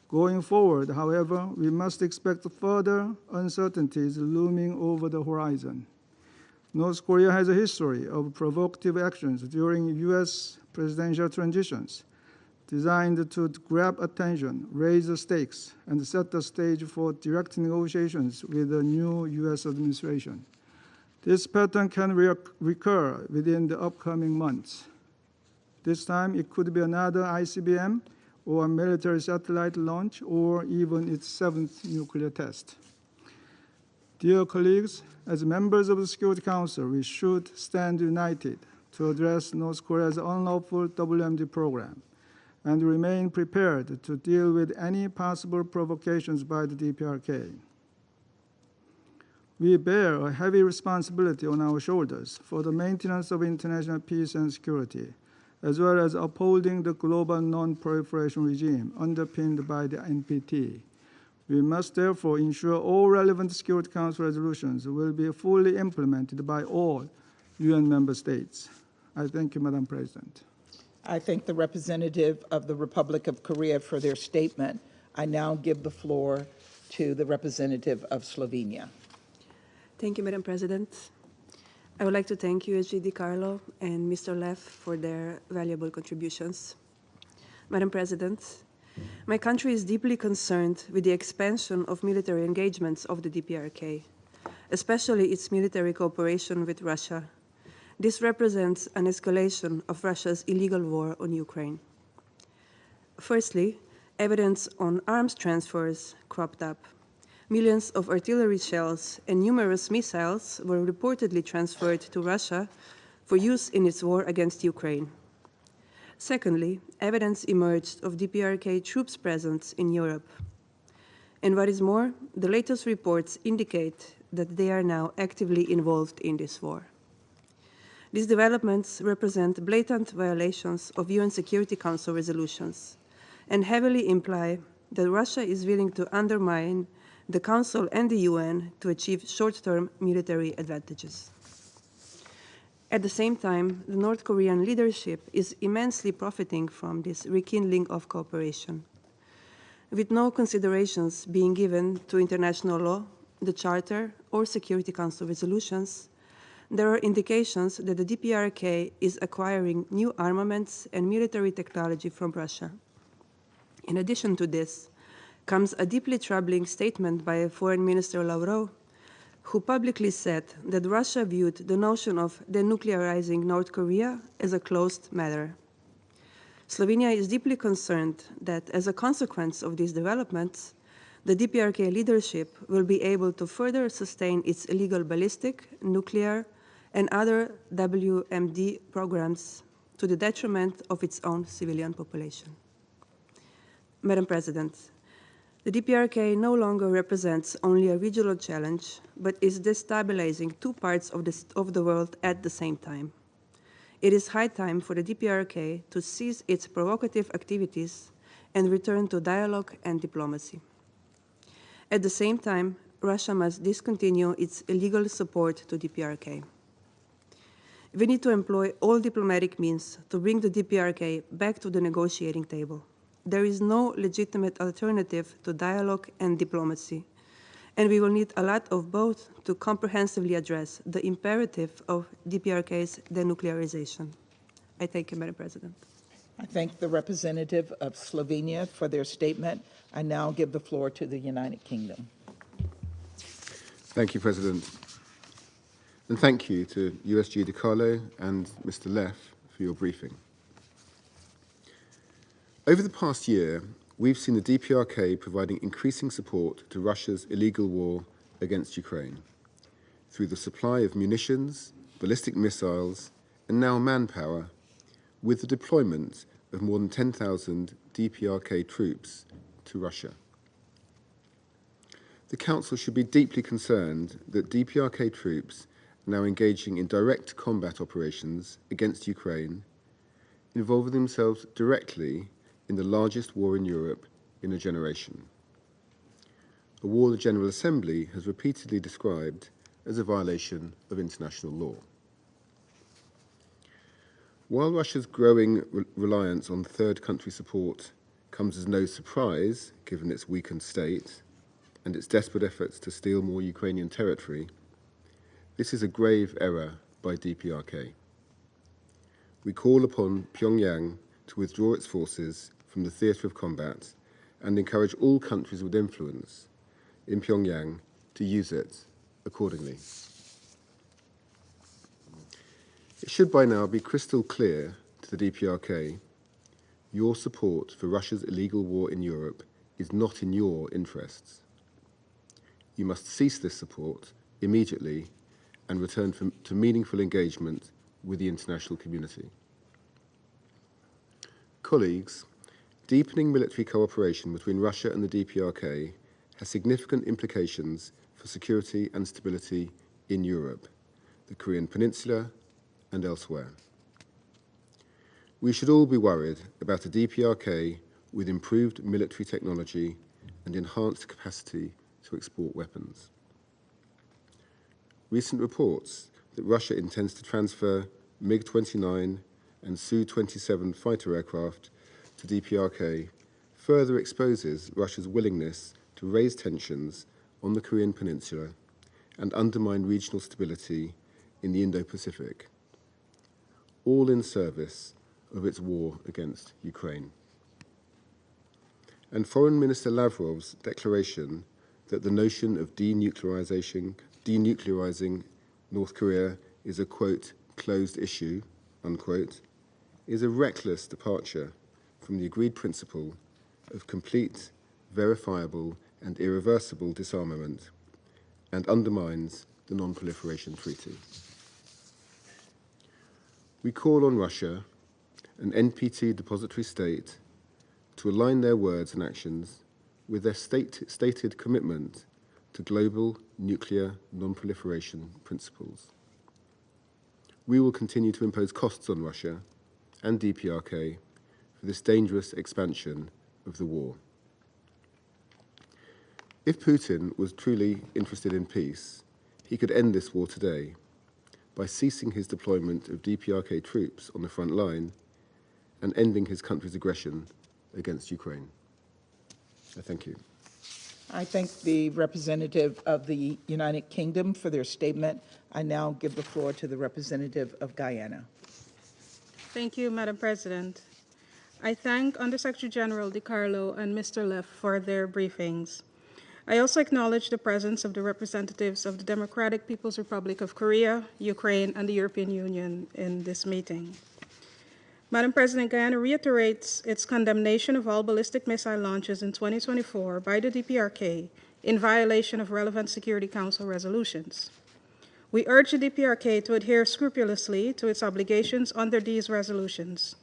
Speaker 4: Going forward, however, we must expect further uncertainties looming over the horizon. North Korea has a history of provocative actions during U.S. presidential transitions, designed to grab attention, raise the stakes, and set the stage for direct negotiations with the new U.S. administration. This pattern can recur within the upcoming months. This time, it could be another ICBM, or a military satellite launch, or even its 7th nuclear test. Dear colleagues, as members of the Security Council, we should stand united to address North Korea's unlawful WMD program and remain prepared to deal with any possible provocations by the DPRK. We bear a heavy responsibility on our shoulders for the maintenance of international peace and security, as well as upholding the global non-proliferation regime underpinned by the NPT. We must therefore ensure all relevant Security Council resolutions will be fully implemented by all UN member states. I thank you, Madam President.
Speaker 2: I thank the representative of the Republic of Korea for their statement. I now give the floor to the representative of Slovenia.
Speaker 10: Thank you, Madam President. I would like to thank USG DiCarlo and Mr. Leff for their valuable contributions. Madam President, my country is deeply concerned with the expansion of military engagements of the DPRK, especially its military cooperation with Russia. This represents an escalation of Russia's illegal war on Ukraine. Firstly, evidence on arms transfers cropped up. Millions of artillery shells and numerous missiles were reportedly transferred to Russia for use in its war against Ukraine. Secondly, evidence emerged of DPRK troops' presence in Europe. And what is more, the latest reports indicate that they are now actively involved in this war. These developments represent blatant violations of UN Security Council resolutions and heavily imply that Russia is willing to undermine the Council and the UN to achieve short-term military advantages. At the same time, the North Korean leadership is immensely profiting from this rekindling of cooperation. With no considerations being given to international law, the Charter, or Security Council resolutions, there are indications that the DPRK is acquiring new armaments and military technology from Russia. In addition to this, comes a deeply troubling statement by Foreign Minister Lavrov, who publicly said that Russia viewed the notion of denuclearizing North Korea as a closed matter. Slovenia is deeply concerned that as a consequence of these developments, the DPRK leadership will be able to further sustain its illegal ballistic, nuclear, and other WMD programs to the detriment of its own civilian population. Madam President, the DPRK no longer represents only a regional challenge, but is destabilizing two parts of the world at the same time. It is high time for the DPRK to cease its provocative activities and return to dialogue and diplomacy. At the same time, Russia must discontinue its illegal support to DPRK. We need to employ all diplomatic means to bring the DPRK back to the negotiating table. There is no legitimate alternative to dialogue and diplomacy, and we will need a lot of both to comprehensively address the imperative of DPRK's denuclearization. I thank you, Madam President.
Speaker 2: I thank the representative of Slovenia for their statement. I now give the floor to the United Kingdom.
Speaker 6: Thank you, President. And thank you to USG DiCarlo and Mr. Leff for your briefing. Over the past year, we've seen the DPRK providing increasing support to Russia's illegal war against Ukraine through the supply of munitions, ballistic missiles, and now manpower, with the deployment of more than 10,000 DPRK troops to Russia. The Council should be deeply concerned that DPRK troops are now engaging in direct combat operations against Ukraine, involving themselves directly in the largest war in Europe in a generation. A war the General Assembly has repeatedly described as a violation of international law. While Russia's growing reliance on third country support comes as no surprise, given its weakened state and its desperate efforts to steal more Ukrainian territory, this is a grave error by DPRK. We call upon Pyongyang to withdraw its forces from the theatre of combat and encourage all countries with influence in Pyongyang to use it accordingly. It should by now be crystal clear to the DPRK, your support for Russia's illegal war in Europe is not in your interests. You must cease this support immediately and return to meaningful engagement with the international community. Colleagues, deepening military cooperation between Russia and the DPRK has significant implications for security and stability in Europe, the Korean Peninsula, and elsewhere. We should all be worried about a DPRK with improved military technology and enhanced capacity to export weapons. Recent reports that Russia intends to transfer MiG-29 and Su-27 fighter aircraft to DPRK further exposes Russia's willingness to raise tensions on the Korean Peninsula and undermine regional stability in the Indo-Pacific, all in service of its war against Ukraine. And Foreign Minister Lavrov's declaration that the notion of denuclearizing North Korea is a, quote, closed issue, unquote, is a reckless departure from the agreed principle of complete, verifiable, and irreversible disarmament, and undermines the non-proliferation treaty. We call on Russia, an NPT depository state, to align their words and actions with their stated commitment to global nuclear non-proliferation principles. We will continue to impose costs on Russia and DPRK for this dangerous expansion of the war. If Putin was truly interested in peace, he could end this war today by ceasing his deployment of DPRK troops on the front line and ending his country's aggression against Ukraine. I thank you.
Speaker 2: I thank the representative of the United Kingdom for their statement. I now give the floor to the representative of Guyana.
Speaker 11: Thank you, Madam President. I thank Undersecretary General DiCarlo and Mr. Leff for their briefings. I also acknowledge the presence of the representatives of the Democratic People's Republic of Korea, Ukraine, and the European Union in this meeting. Madam President, Guyana reiterates its condemnation of all ballistic missile launches in 2024 by the DPRK in violation of relevant Security Council resolutions. We urge the DPRK to adhere scrupulously to its obligations under these resolutions,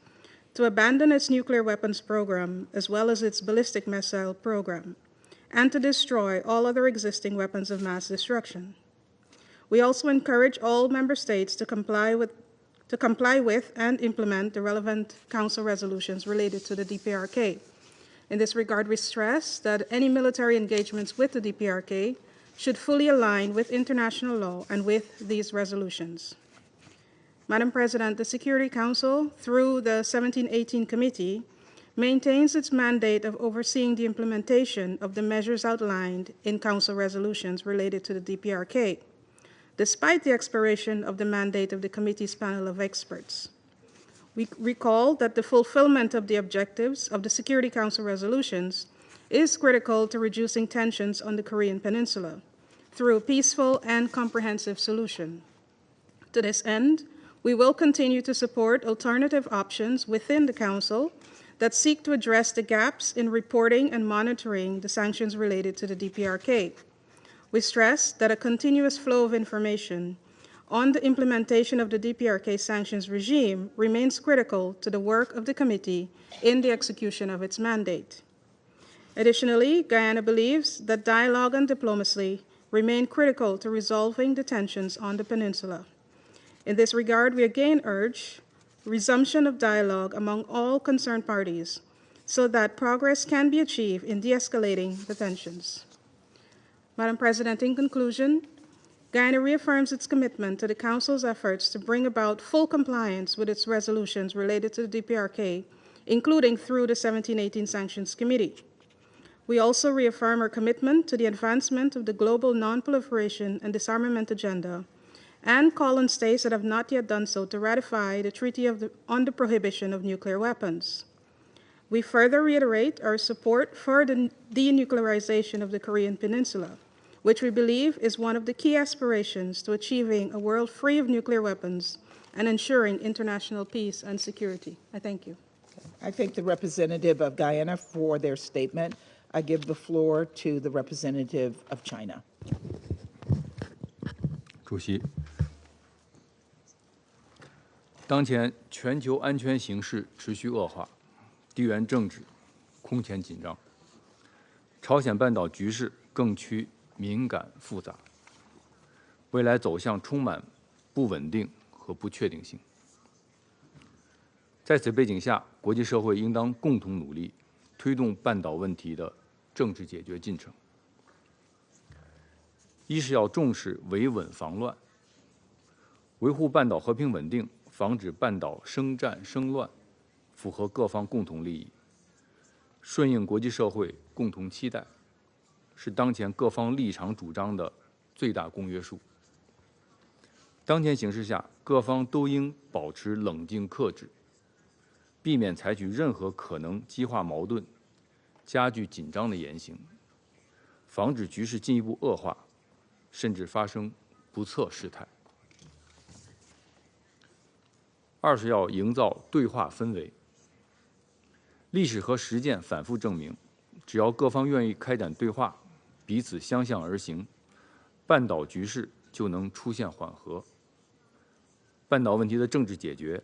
Speaker 11: to abandon its nuclear weapons program as well as its ballistic missile program, and to destroy all other existing weapons of mass destruction. We also encourage all member states to comply with and implement the relevant Council resolutions related to the DPRK. In this regard, we stress that any military engagements with the DPRK should fully align with international law and with these resolutions. Madam President, the Security Council, through the 1718 Committee, maintains its mandate of overseeing the implementation of the measures outlined in Council resolutions related to the DPRK, despite the expiration of the mandate of the Committee's panel of experts. We recall that the fulfillment of the objectives of the Security Council resolutions is critical to reducing tensions on the Korean Peninsula through a peaceful and comprehensive solution. To this end, we will continue to support alternative options within the Council that seek to address the gaps in reporting and monitoring the sanctions related to the DPRK. We stress that a continuous flow of information on the implementation of the DPRK sanctions regime remains critical to the work of the Committee in the execution of its mandate. Additionally, Guyana believes that dialogue and diplomacy remain critical to resolving the tensions on the peninsula. In this regard, we again urge resumption of dialogue among all concerned parties so that progress can be achieved in de-escalating the tensions. Madam President, in conclusion, Guyana reaffirms its commitment to the Council's efforts to bring about full compliance with its resolutions related to the DPRK, including through the 1718 Sanctions Committee. We also reaffirm our commitment to the advancement of the global non-proliferation and disarmament agenda and call on states that have not yet done so to ratify the Treaty on the Prohibition of Nuclear Weapons. We further reiterate our support for the denuclearization of the Korean Peninsula, which we believe is one of the key aspirations to achieving a world free of nuclear weapons and ensuring international peace and security. I thank you.
Speaker 2: I thank the representative of Guyana for their statement. I give the floor to the representative of China.
Speaker 12: 主席，当前全球安全形势持续恶化，地缘政治空前紧张，朝鲜半岛局势更趋敏感复杂，未来走向充满不稳定和不确定性。在此背景下，国际社会应当共同努力，推动半岛问题的政治解决进程。一是要重视维稳防乱，维护半岛和平稳定，防止半岛生战生乱，符合各方共同利益，顺应国际社会共同期待，是当前各方立场主张的最大公约数。当前形势下，各方都应保持冷静克制，避免采取任何可能激化矛盾、加剧紧张的言行，防止局势进一步恶化，甚至发生不测事态。二是要营造对话氛围。历史和实践反复证明，只要各方愿意开展对话，彼此相向而行，半岛局势就能出现缓和，半岛问题的政治解决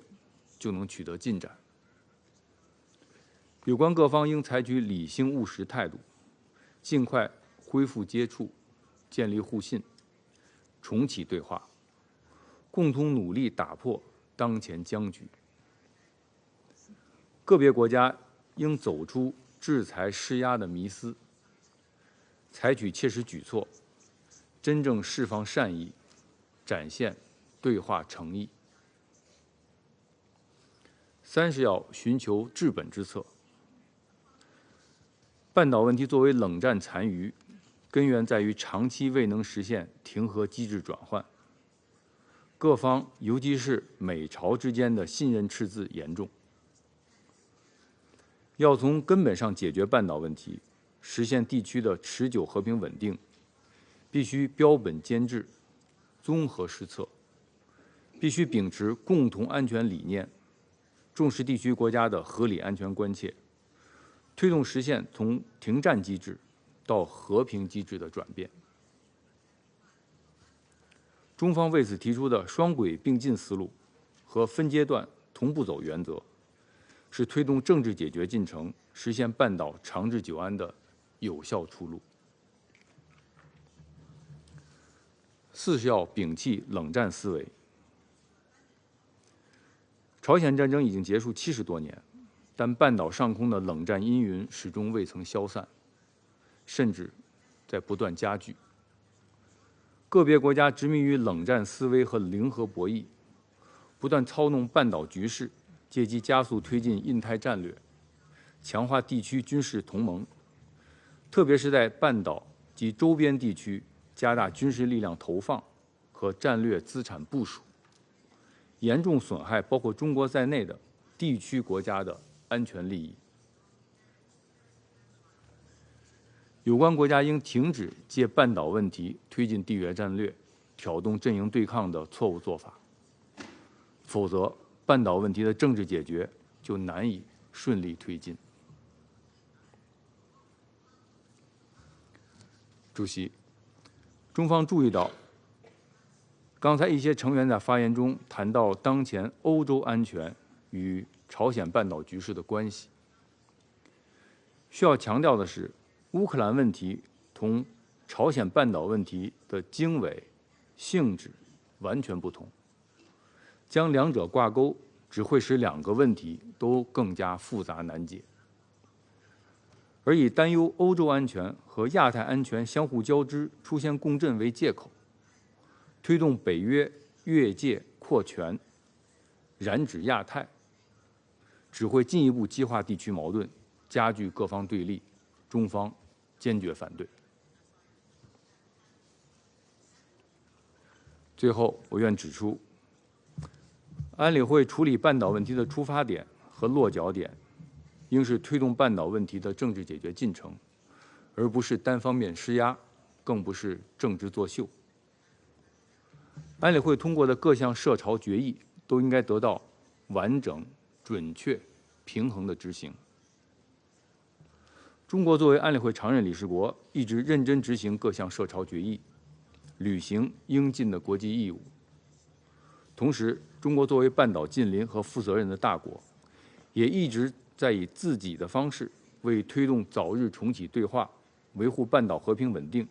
Speaker 12: 就能取得进展。有关各方应采取理性务实态度，尽快恢复接触，建立互信，重启对话，共同努力打破当前僵局。个别国家应走出制裁施压的迷思，采取切实举措，真正释放善意，展现对话诚意。三是要寻求治本之策。半岛问题作为冷战残余，根源在于长期未能实现停核机制转换，各方尤其是美朝之间的信任赤字严重。要从根本上解决半岛问题，实现地区的持久和平稳定，必须标本兼治，综合施策，必须秉持共同安全理念，重视地区国家的合理安全关切，推动实现从停战机制到和平机制的转变。中方为此提出的双轨并进思路和分阶段同步走原则，是推动政治解决进程、实现半岛长治久安的有效出路。四是要摒弃冷战思维。朝鲜战争已经结束70多年，但半岛上空的冷战阴云始终未曾消散，甚至在不断加剧。个别国家执迷于冷战思维和零和博弈，不断操弄半岛局势，借机加速推进印太战略，强化地区军事同盟，特别是在半岛及周边地区加大军事力量投放和战略资产部署，严重损害包括中国在内的地区国家的安全利益。有关国家应停止借半岛问题推进地缘战略、挑动阵营对抗的错误做法，否则半岛问题的政治解决就难以顺利推进。主席，中方注意到，刚才一些成员在发言中谈到当前欧洲安全与朝鲜半岛局势的关系。需要强调的是，乌克兰问题同朝鲜半岛问题的经纬、性质完全不同，将两者挂钩只会使两个问题都更加复杂难解。而以担忧欧洲安全和亚太安全相互交织、出现共振为借口，推动北约越界扩权、染指亚太，只会进一步激化地区矛盾，加剧各方对立。中方坚决反对。最后，我愿指出，安理会处理半岛问题的出发点和落脚点，应是推动半岛问题的政治解决进程，而不是单方面施压，更不是政治作秀。安理会通过的各项涉朝决议都应该得到完整、准确、平衡的执行。中国作为安理会常任理事国，一直认真执行各项涉朝决议，履行应尽的国际义务。同时，中国作为半岛近邻和负责任的大国，也一直在以自己的方式为推动早日重启对话、维护半岛和平稳定、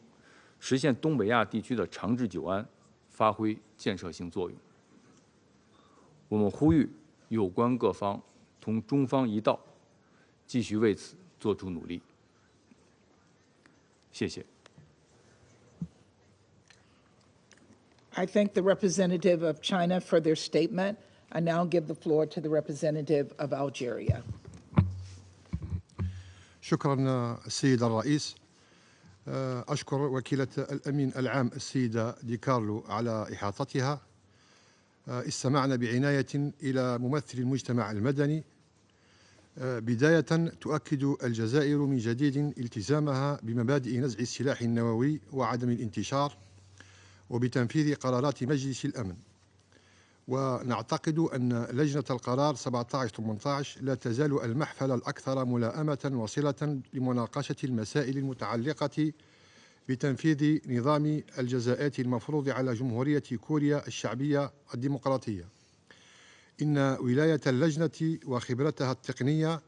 Speaker 12: 实现东北亚地区的长治久安发挥建设性作用。我们呼吁有关各方同中方一道，继续为此做出努力。谢谢。
Speaker 2: I thank the representative of China for their statement. I now give the floor to the representative of Algeria.
Speaker 13: شكرا السيد الرئيس. أشكر وكيلة الأمين العام السيدة دي كارلو على إحاطتها. استمعنا بعناية إلى ممثل المجتمع المدني. بداية تؤكد الجزائر من جديد التزامها بمبادئ نزع السلاح النووي وعدم الانتشار وبتنفيذ قرارات مجلس الأمن، ونعتقد أن لجنة القرار 1718 لا تزال المحفل الأكثر ملائمة وصلة لمناقشة المسائل المتعلقة بتنفيذ نظام الجزاءات المفروض على جمهورية كوريا الشعبية الديمقراطية. إن ولاية اللجنة وخبرتها التقنية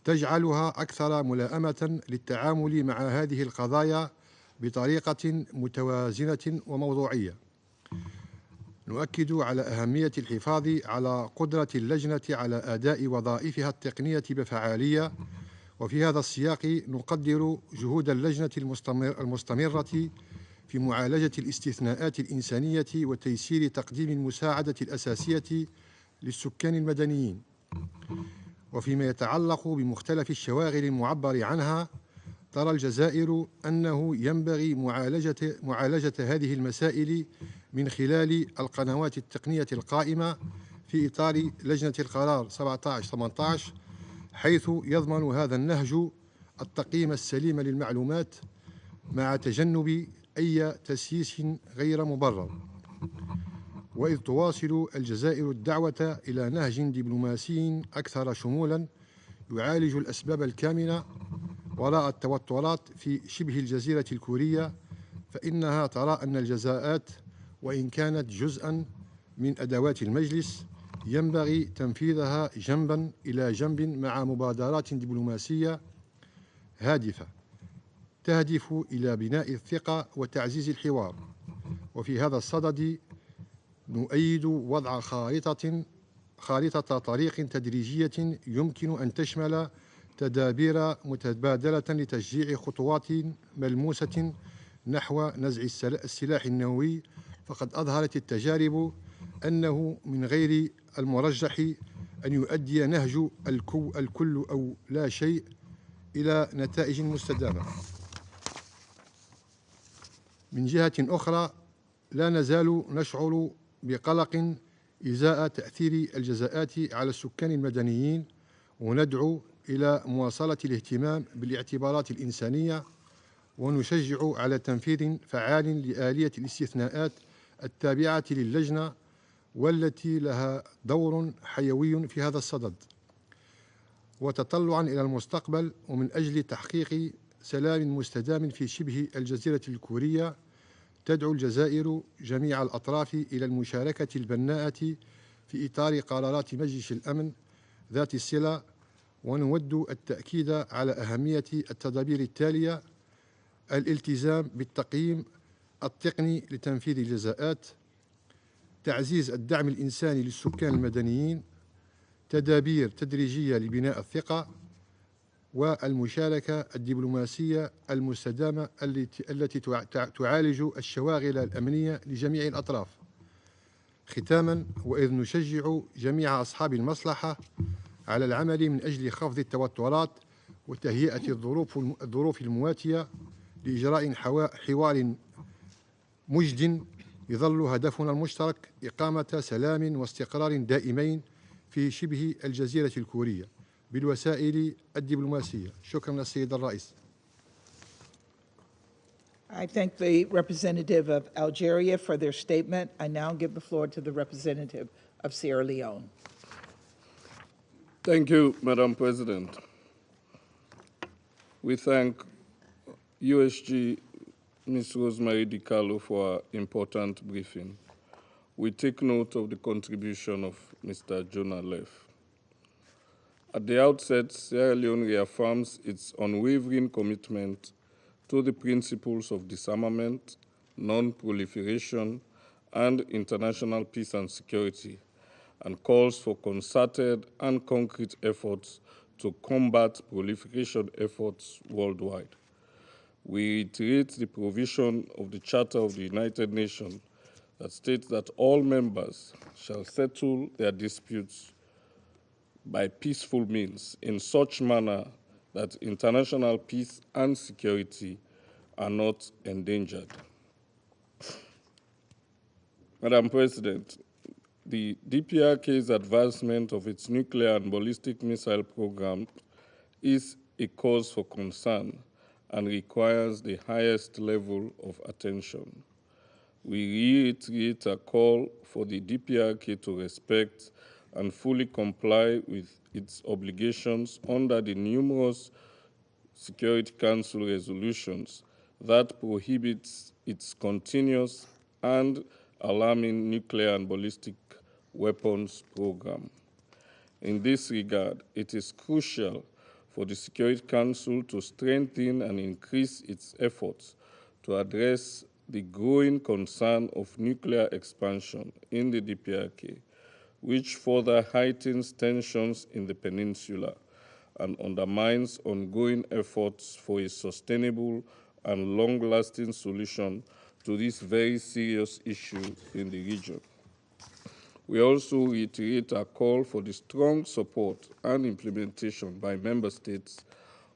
Speaker 13: تجعلها أكثر ملائمة للتعامل مع هذه القضايا بطريقة متوازنة وموضوعية. نؤكد على أهمية الحفاظ على قدرة اللجنة على أداء وظائفها التقنية بفعالية وفي هذا السياق نقدر جهود اللجنة المستمرة في معالجة الاستثناءات الإنسانية وتيسير تقديم المساعدة الأساسية للسكان المدنيين. وفيما يتعلق بمختلف الشواغل المعبر عنها، ترى الجزائر أنه ينبغي معالجة هذه المسائل من خلال القنوات التقنية القائمة في إطار لجنة القرار 17-18، حيث يضمن هذا النهج التقييم السليم للمعلومات مع تجنب أي تسييس غير مبرر. وإذ تواصل الجزائر الدعوة إلى نهج دبلوماسي أكثر شمولا يعالج الأسباب الكامنة وراء التوترات في شبه الجزيرة الكورية، فإنها ترى أن الجزاءات وإن كانت جزءا من أدوات المجلس ينبغي تنفيذها جنبا إلى جنب مع مبادرات دبلوماسية هادفة تهدف إلى بناء الثقة وتعزيز الحوار. وفي هذا الصدد نؤيد وضع خارطة طريق تدريجية يمكن أن تشمل تدابير متبادلة لتشجيع خطوات ملموسة نحو نزع السلاح النووي، فقد أظهرت التجارب أنه من غير المرجح أن يؤدي نهج الكل أو لا شيء إلى نتائج مستدامة. من جهة أخرى، لا نزال نشعر بقلق إزاء تأثير الجزاءات على السكان المدنيين، وندعو إلى مواصلة الاهتمام بالاعتبارات الإنسانية، ونشجع على تنفيذ فعال لآلية الاستثناءات التابعة للجنة والتي لها دور حيوي في هذا الصدد. وتطلعا إلى المستقبل ومن أجل تحقيق سلام مستدام في شبه الجزيرة الكورية، تدعو الجزائر جميع الأطراف إلى المشاركة البناءة في إطار قرارات مجلس الأمن ذات الصلة، ونود التأكيد على أهمية التدابير التالية: الالتزام بالتقييم التقني لتنفيذ الجزاءات، تعزيز الدعم الإنساني للسكان المدنيين، تدابير تدريجية لبناء الثقة، والمشاركة الدبلوماسية المستدامة التي تعالج الشواغل الأمنية لجميع الأطراف. ختاما، وإذ نشجع جميع أصحاب المصلحة على العمل من أجل خفض التوترات وتهيئة الظروف المواتية لإجراء حوار مجد، يظل هدفنا المشترك إقامة سلام واستقرار دائمين في شبه الجزيرة الكورية بالوسائل الدبلوماسية. شكرا للسيد الرئيس.
Speaker 2: I thank the representative of Algeria for their statement. I now give the floor to the representative of Sierra Leone.
Speaker 14: Thank you, Madam President. We thank USG Ms. Rosemary DiCarlo for her important briefing. We take note of the contribution of Mr. Jonah Leff. At the outset, Sierra Leone reaffirms its unwavering commitment to the principles of disarmament, non-proliferation, and international peace and security, and calls for concerted and concrete efforts to combat proliferation efforts worldwide. We reiterate the provision of the Charter of the United Nations that states that all members shall settle their disputes by peaceful means in such manner that international peace and security are not endangered. Madam President, the DPRK's advancement of its nuclear and ballistic missile program is a cause for concern and requires the highest level of attention. We reiterate a call for the DPRK to respect and fully comply with its obligations under the numerous Security Council resolutions that prohibits its continuous and alarming nuclear and ballistic weapons program. In this regard, it is crucial for the Security Council to strengthen and increase its efforts to address the growing concern of nuclear expansion in the DPRK, which further heightens tensions in the peninsula and undermines ongoing efforts for a sustainable and long-lasting solution to this very serious issue in the region. We also reiterate our call for the strong support and implementation by member states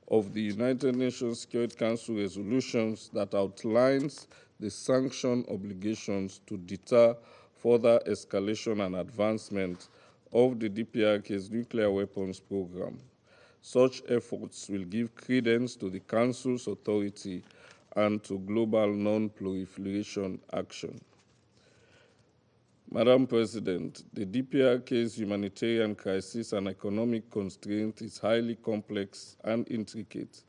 Speaker 14: of the United Nations Security Council resolutions that outlines the sanction obligations to deter further escalation and advancement of the DPRK's nuclear weapons program. Such efforts will give credence to the Council's authority and to global non-proliferation action. Madam President, the DPRK's humanitarian crisis and economic constraint is highly complex and intricate.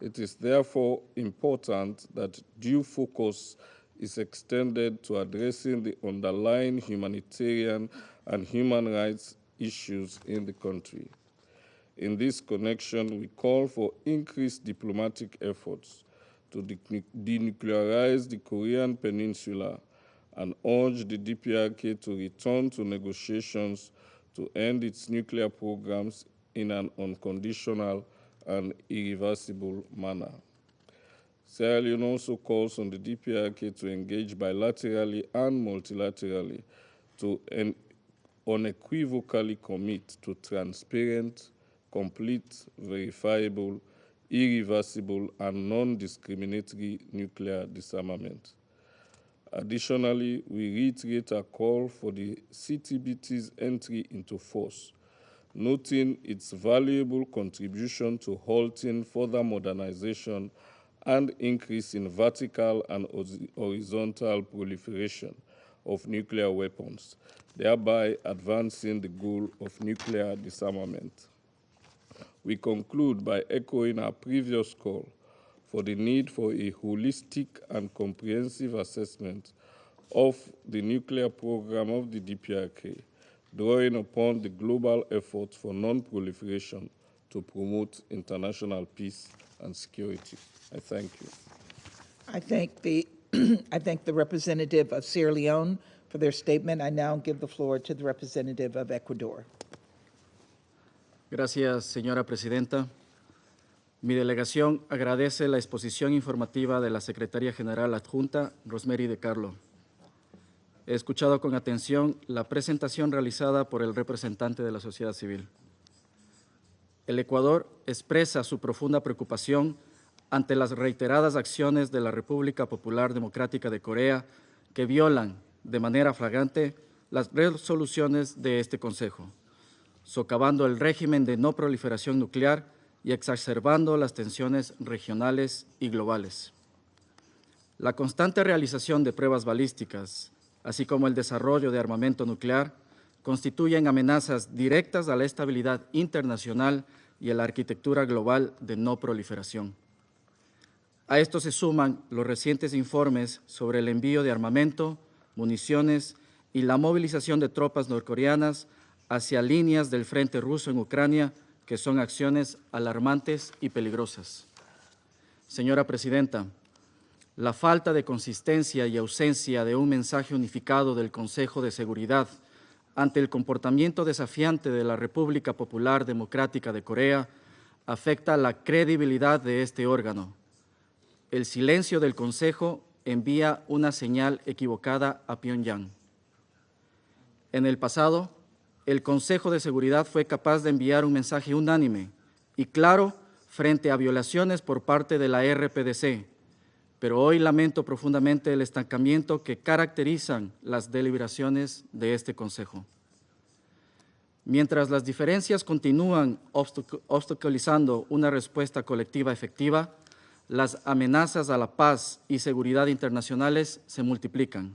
Speaker 14: It is therefore important that due focus is extended to addressing the underlying humanitarian and human rights issues in the country. In this connection, we call for increased diplomatic efforts to denuclearize the Korean Peninsula and urge the DPRK to return to negotiations to end its nuclear programs in an unconditional and irreversible manner. Sierra Leone also calls on the DPRK to engage bilaterally and multilaterally to unequivocally commit to transparent, complete, verifiable, irreversible, and non-discriminatory nuclear disarmament. Additionally, we reiterate our call for the CTBT's entry into force, noting its valuable contribution to halting further modernization and increase in vertical and horizontal proliferation of nuclear weapons, thereby advancing the goal of nuclear disarmament. We conclude by echoing our previous call for the need for a holistic and comprehensive assessment of the nuclear program of the DPRK, drawing upon the global efforts for non-proliferation to promote international peace and security. I thank you.
Speaker 2: I thank the representative of Sierra Leone for their statement. I now give the floor to the representative of Ecuador.
Speaker 15: Gracias, señora presidenta. Mi delegación agradece la exposición informativa de la Secretaria General Adjunta, Rosemary de Carlo. He escuchado con atención la presentación realizada por el representante de la sociedad civil. El Ecuador expresa su profunda preocupación ante las reiteradas acciones de la República Popular Democrática de Corea que violan de manera flagrante las resoluciones de este Consejo, socavando el régimen de no proliferación nuclear y exacerbando las tensiones regionales y globales. La constante realización de pruebas balísticas, así como el desarrollo de armamento nuclear, constituyen amenazas directas a la estabilidad internacional y a la arquitectura global de no proliferación. A esto se suman los recientes informes sobre el envío de armamento, municiones y la movilización de tropas norcoreanas hacia líneas del frente ruso en Ucrania, que son acciones alarmantes y peligrosas. Señora Presidenta, la falta de consistencia y ausencia de un mensaje unificado del Consejo de Seguridad ante el comportamiento desafiante de la República Popular Democrática de Corea afecta la credibilidad de este órgano. El silencio del Consejo envía una señal equivocada a Pyongyang. En el pasado, el Consejo de Seguridad fue capaz de enviar un mensaje unánime y claro frente a violaciones por parte de la RPDC, pero hoy lamento profundamente el estancamiento que caracterizan las deliberaciones de este Consejo. Mientras las diferencias continúan obstaculizando una respuesta colectiva efectiva, las amenazas a la paz y seguridad internacionales se multiplican.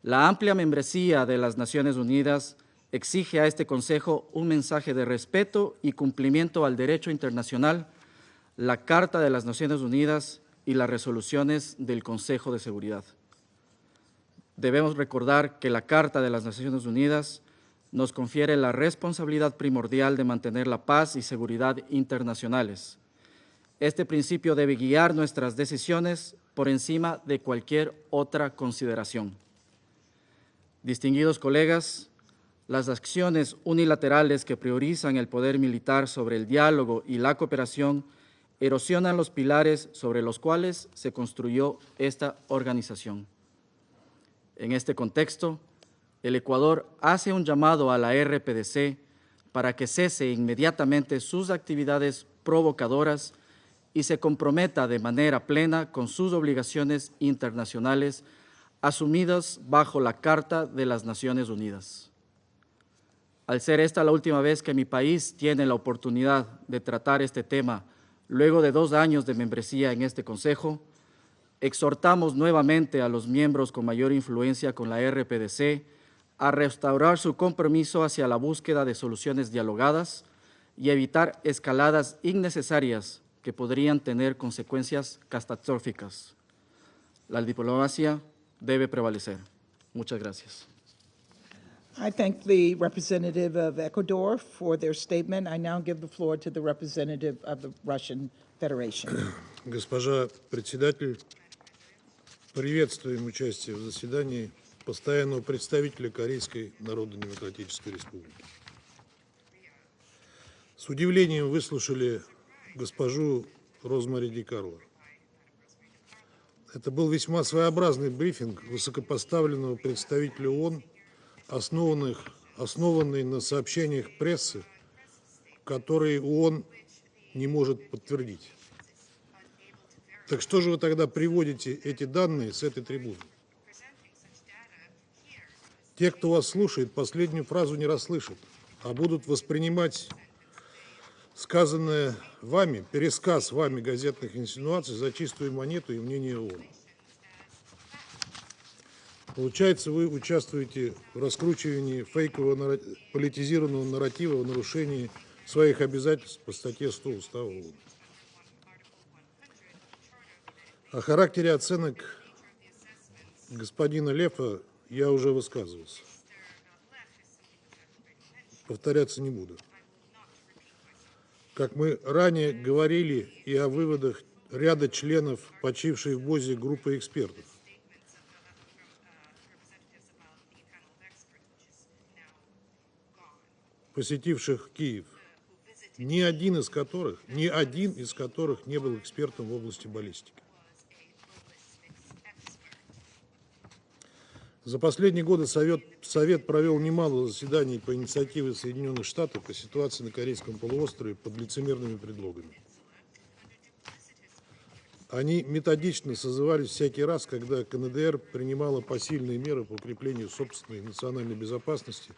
Speaker 15: La amplia membresía de las Naciones Unidas exige a este Consejo un mensaje de respeto y cumplimiento al derecho internacional, la Carta de las Naciones Unidas y las resoluciones del Consejo de Seguridad. Debemos recordar que la Carta de las Naciones Unidas nos confiere la responsabilidad primordial de mantener la paz y seguridad internacionales. Este principio debe guiar nuestras decisiones por encima de cualquier otra consideración. Distinguidos colegas, Las acciones unilaterales que priorizan el poder militar sobre el diálogo y la cooperación erosionan los pilares sobre los cuales se construyó esta organización. En este contexto, el Ecuador hace un llamado a la RPDC para que cese inmediatamente sus actividades provocadoras y se comprometa de manera plena con sus obligaciones internacionales asumidas bajo la Carta de las Naciones Unidas. Al ser esta la última vez que mi país tiene la oportunidad de tratar este tema luego de 2 años de membresía en este Consejo, exhortamos nuevamente a los miembros con mayor influencia con la RPDC a restaurar su compromiso hacia la búsqueda de soluciones dialogadas y evitar escaladas innecesarias que podrían tener consecuencias catastróficas. La diplomacia debe prevalecer. Muchas gracias.
Speaker 2: I thank the representative of Ecuador for their statement. I now give the floor to the representative of the Russian Federation.
Speaker 3: Госпожа председатель, приветствуем участие в заседании постоянного представителя Корейской Народно-Демократической Республики. С удивлением выслушали госпожу Розмари Ди Карло. Это был весьма своеобразный брифинг высокопоставленного представителя ООН, основанный на сообщениях прессы, которые ООН не может подтвердить. Так что же вы тогда приводите эти данные с этой трибуны? Те, кто вас слушает, последнюю фразу не расслышат, а будут воспринимать сказанное вами, пересказ вами газетных инсинуаций за чистую монету и мнение ООН. Получается, вы участвуете в раскручивании фейкового политизированного нарратива в нарушении своих обязательств по статье 100 Устава ООН. О характере оценок господина Лефа я уже высказывался. Повторяться не буду. Как мы ранее говорили и о выводах ряда членов почившей в БОЗе группы экспертов, посетивших Киев, ни один из которых не был экспертом в области баллистики. За последние годы Совет провел немало заседаний по инициативе Соединенных Штатов по ситуации на Корейском полуострове под лицемерными предлогами. Они методично созывались всякий раз, когда КНДР принимала посильные меры по укреплению собственной национальной безопасности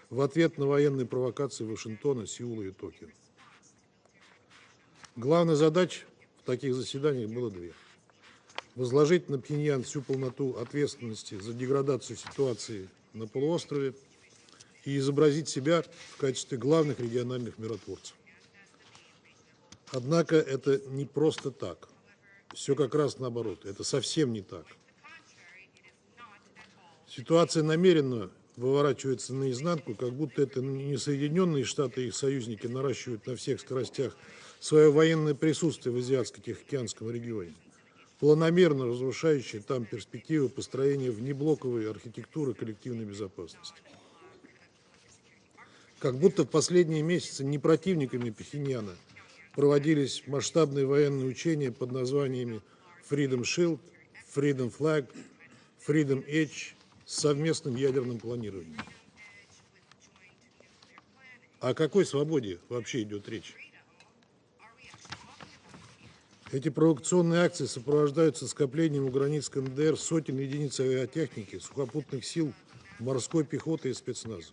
Speaker 3: в ответ на военные провокации Вашингтона, Сеула и Токио. Главной задачей в таких заседаниях было 2. Возложить на Пхеньян всю полноту ответственности за деградацию ситуации на полуострове и изобразить себя в качестве главных региональных миротворцев. Однако это не просто так. Все как раз наоборот. Это совсем не так. Ситуация намеренно выворачивается наизнанку, как будто это не Соединенные Штаты и их союзники наращивают на всех скоростях свое военное присутствие в Азиатско-Тихоокеанском регионе, планомерно разрушающие там перспективы построения внеблоковой архитектуры коллективной безопасности. Как будто в последние месяцы не противниками Пхеньяна проводились масштабные военные учения под названиями Freedom Shield, Freedom Flag, Freedom Edge с совместным ядерным планированием. О какой свободе вообще идет речь? Эти провокационные акции сопровождаются скоплением у границ КНДР сотен единиц авиатехники, сухопутных сил, морской пехоты и спецназа.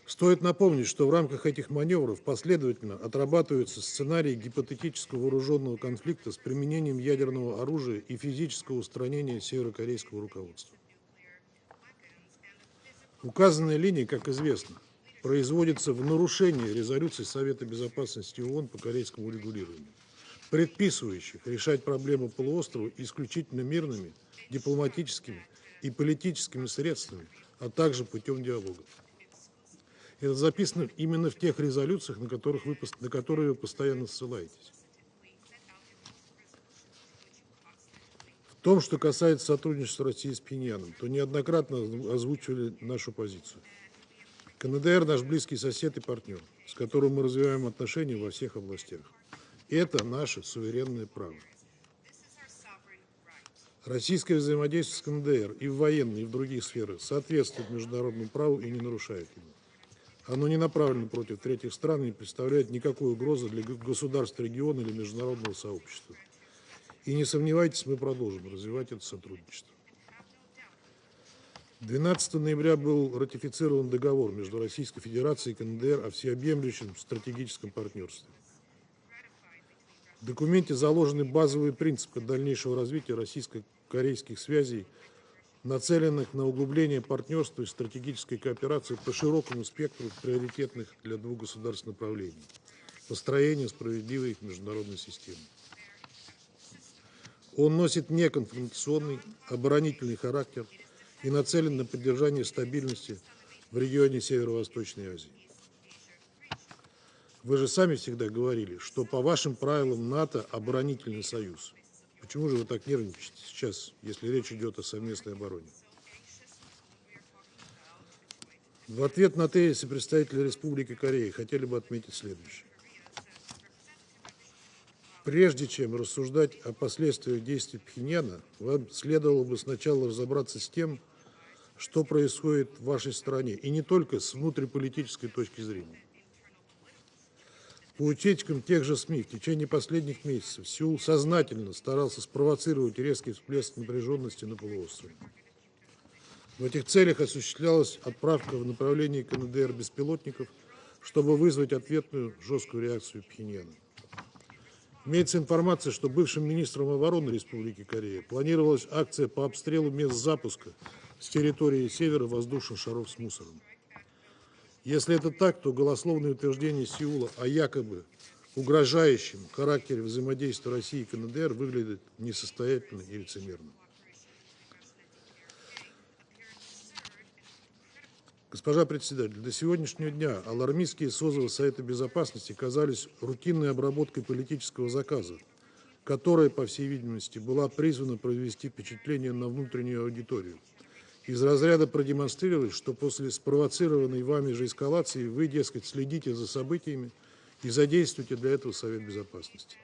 Speaker 3: Стоит напомнить, что в рамках этих маневров последовательно отрабатываются сценарии гипотетического вооруженного конфликта с применением ядерного оружия и физического устранения северокорейского руководства. Указанная линия, как известно, производится в нарушение резолюций Совета Безопасности ООН по корейскому регулированию, предписывающих решать проблему полуострова исключительно мирными, дипломатическими и политическими средствами, а также путем диалога. Это записано именно в тех резолюциях, на которые вы постоянно ссылаетесь. том, что касается сотрудничества России с Пхеньяном, то неоднократно озвучивали нашу позицию. КНДР – наш близкий сосед и партнер, с которым мы развиваем отношения во всех областях. Это наше суверенное право. Российское взаимодействие с КНДР и в военной, и в других сферах соответствует международному праву и не нарушает его. Оно не направлено против третьих стран и не представляет никакой угрозы для государств региона или международного сообщества. И не сомневайтесь, мы продолжим развивать это сотрудничество. 12 ноября был ратифицирован договор между Российской Федерацией и КНДР о всеобъемлющем стратегическом партнерстве. В документе заложены базовые принципы дальнейшего развития российско-корейских связей, нацеленных на углубление партнерства и стратегической кооперации по широкому спектру приоритетных для двух государств направлений – построение справедливой международной системы. Он носит неконфронтационный, оборонительный характер и нацелен на поддержание стабильности в регионе Северо-Восточной Азии. Вы же сами всегда говорили, что по вашим правилам НАТО – оборонительный союз. Почему же вы так нервничаете сейчас, если речь идет о совместной обороне? В ответ на тезисы представителя Республики Корея хотели бы отметить следующее. Прежде чем рассуждать о последствиях действий Пхеньяна, вам следовало бы сначала разобраться с тем, что происходит в вашей стране, и не только с внутриполитической точки зрения. По утечкам тех же СМИ в течение последних месяцев Сеул сознательно старался спровоцировать резкий всплеск напряженности на полуострове. В этих целях осуществлялась отправка в направлении КНДР беспилотников, чтобы вызвать ответную жесткую реакцию Пхеньяна. Имеется информация, что бывшим министром обороны Республики Корея планировалась акция по обстрелу мест запуска с территории севера воздушных шаров с мусором. Если это так, то голословные утверждения Сеула о якобы угрожающем характере взаимодействия России и КНДР выглядят несостоятельно и лицемерно. Госпожа председатель, до сегодняшнего дня алармистские созывы Совета Безопасности казались рутинной обработкой политического заказа, которая, по всей видимости, была призвана произвести впечатление на внутреннюю аудиторию. Из разряда продемонстрировать, что после спровоцированной вами же эскалации вы, дескать, следите за событиями и задействуете для этого Совет Безопасности.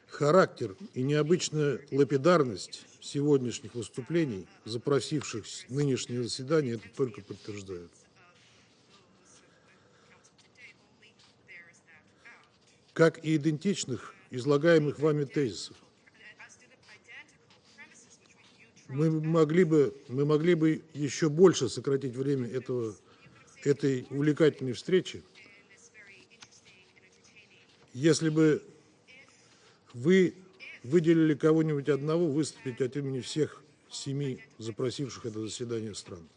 Speaker 3: Характер и необычная лапидарность сегодняшних выступлений, запросивших нынешнее заседание, это только подтверждают. Как и идентичных излагаемых вами тезисов. Мы могли бы еще больше сократить время этой увлекательной встречи, если бы вы выделили кого-нибудь одного выступить от имени всех 7 запросивших это заседание стран.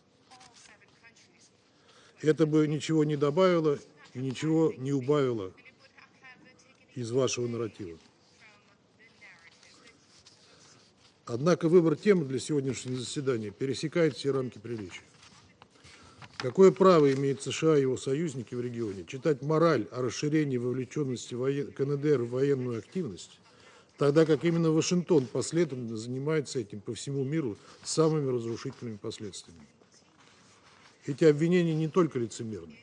Speaker 3: Это бы ничего не добавило и ничего не убавило из вашего нарратива. Однако выбор темы для сегодняшнего заседания пересекает все рамки приличия. Какое право имеет США и его союзники в регионе читать мораль о расширении вовлеченности КНДР в военную активность, тогда как именно Вашингтон последовательно занимается этим по всему миру с самыми разрушительными последствиями? Эти обвинения не только лицемерны.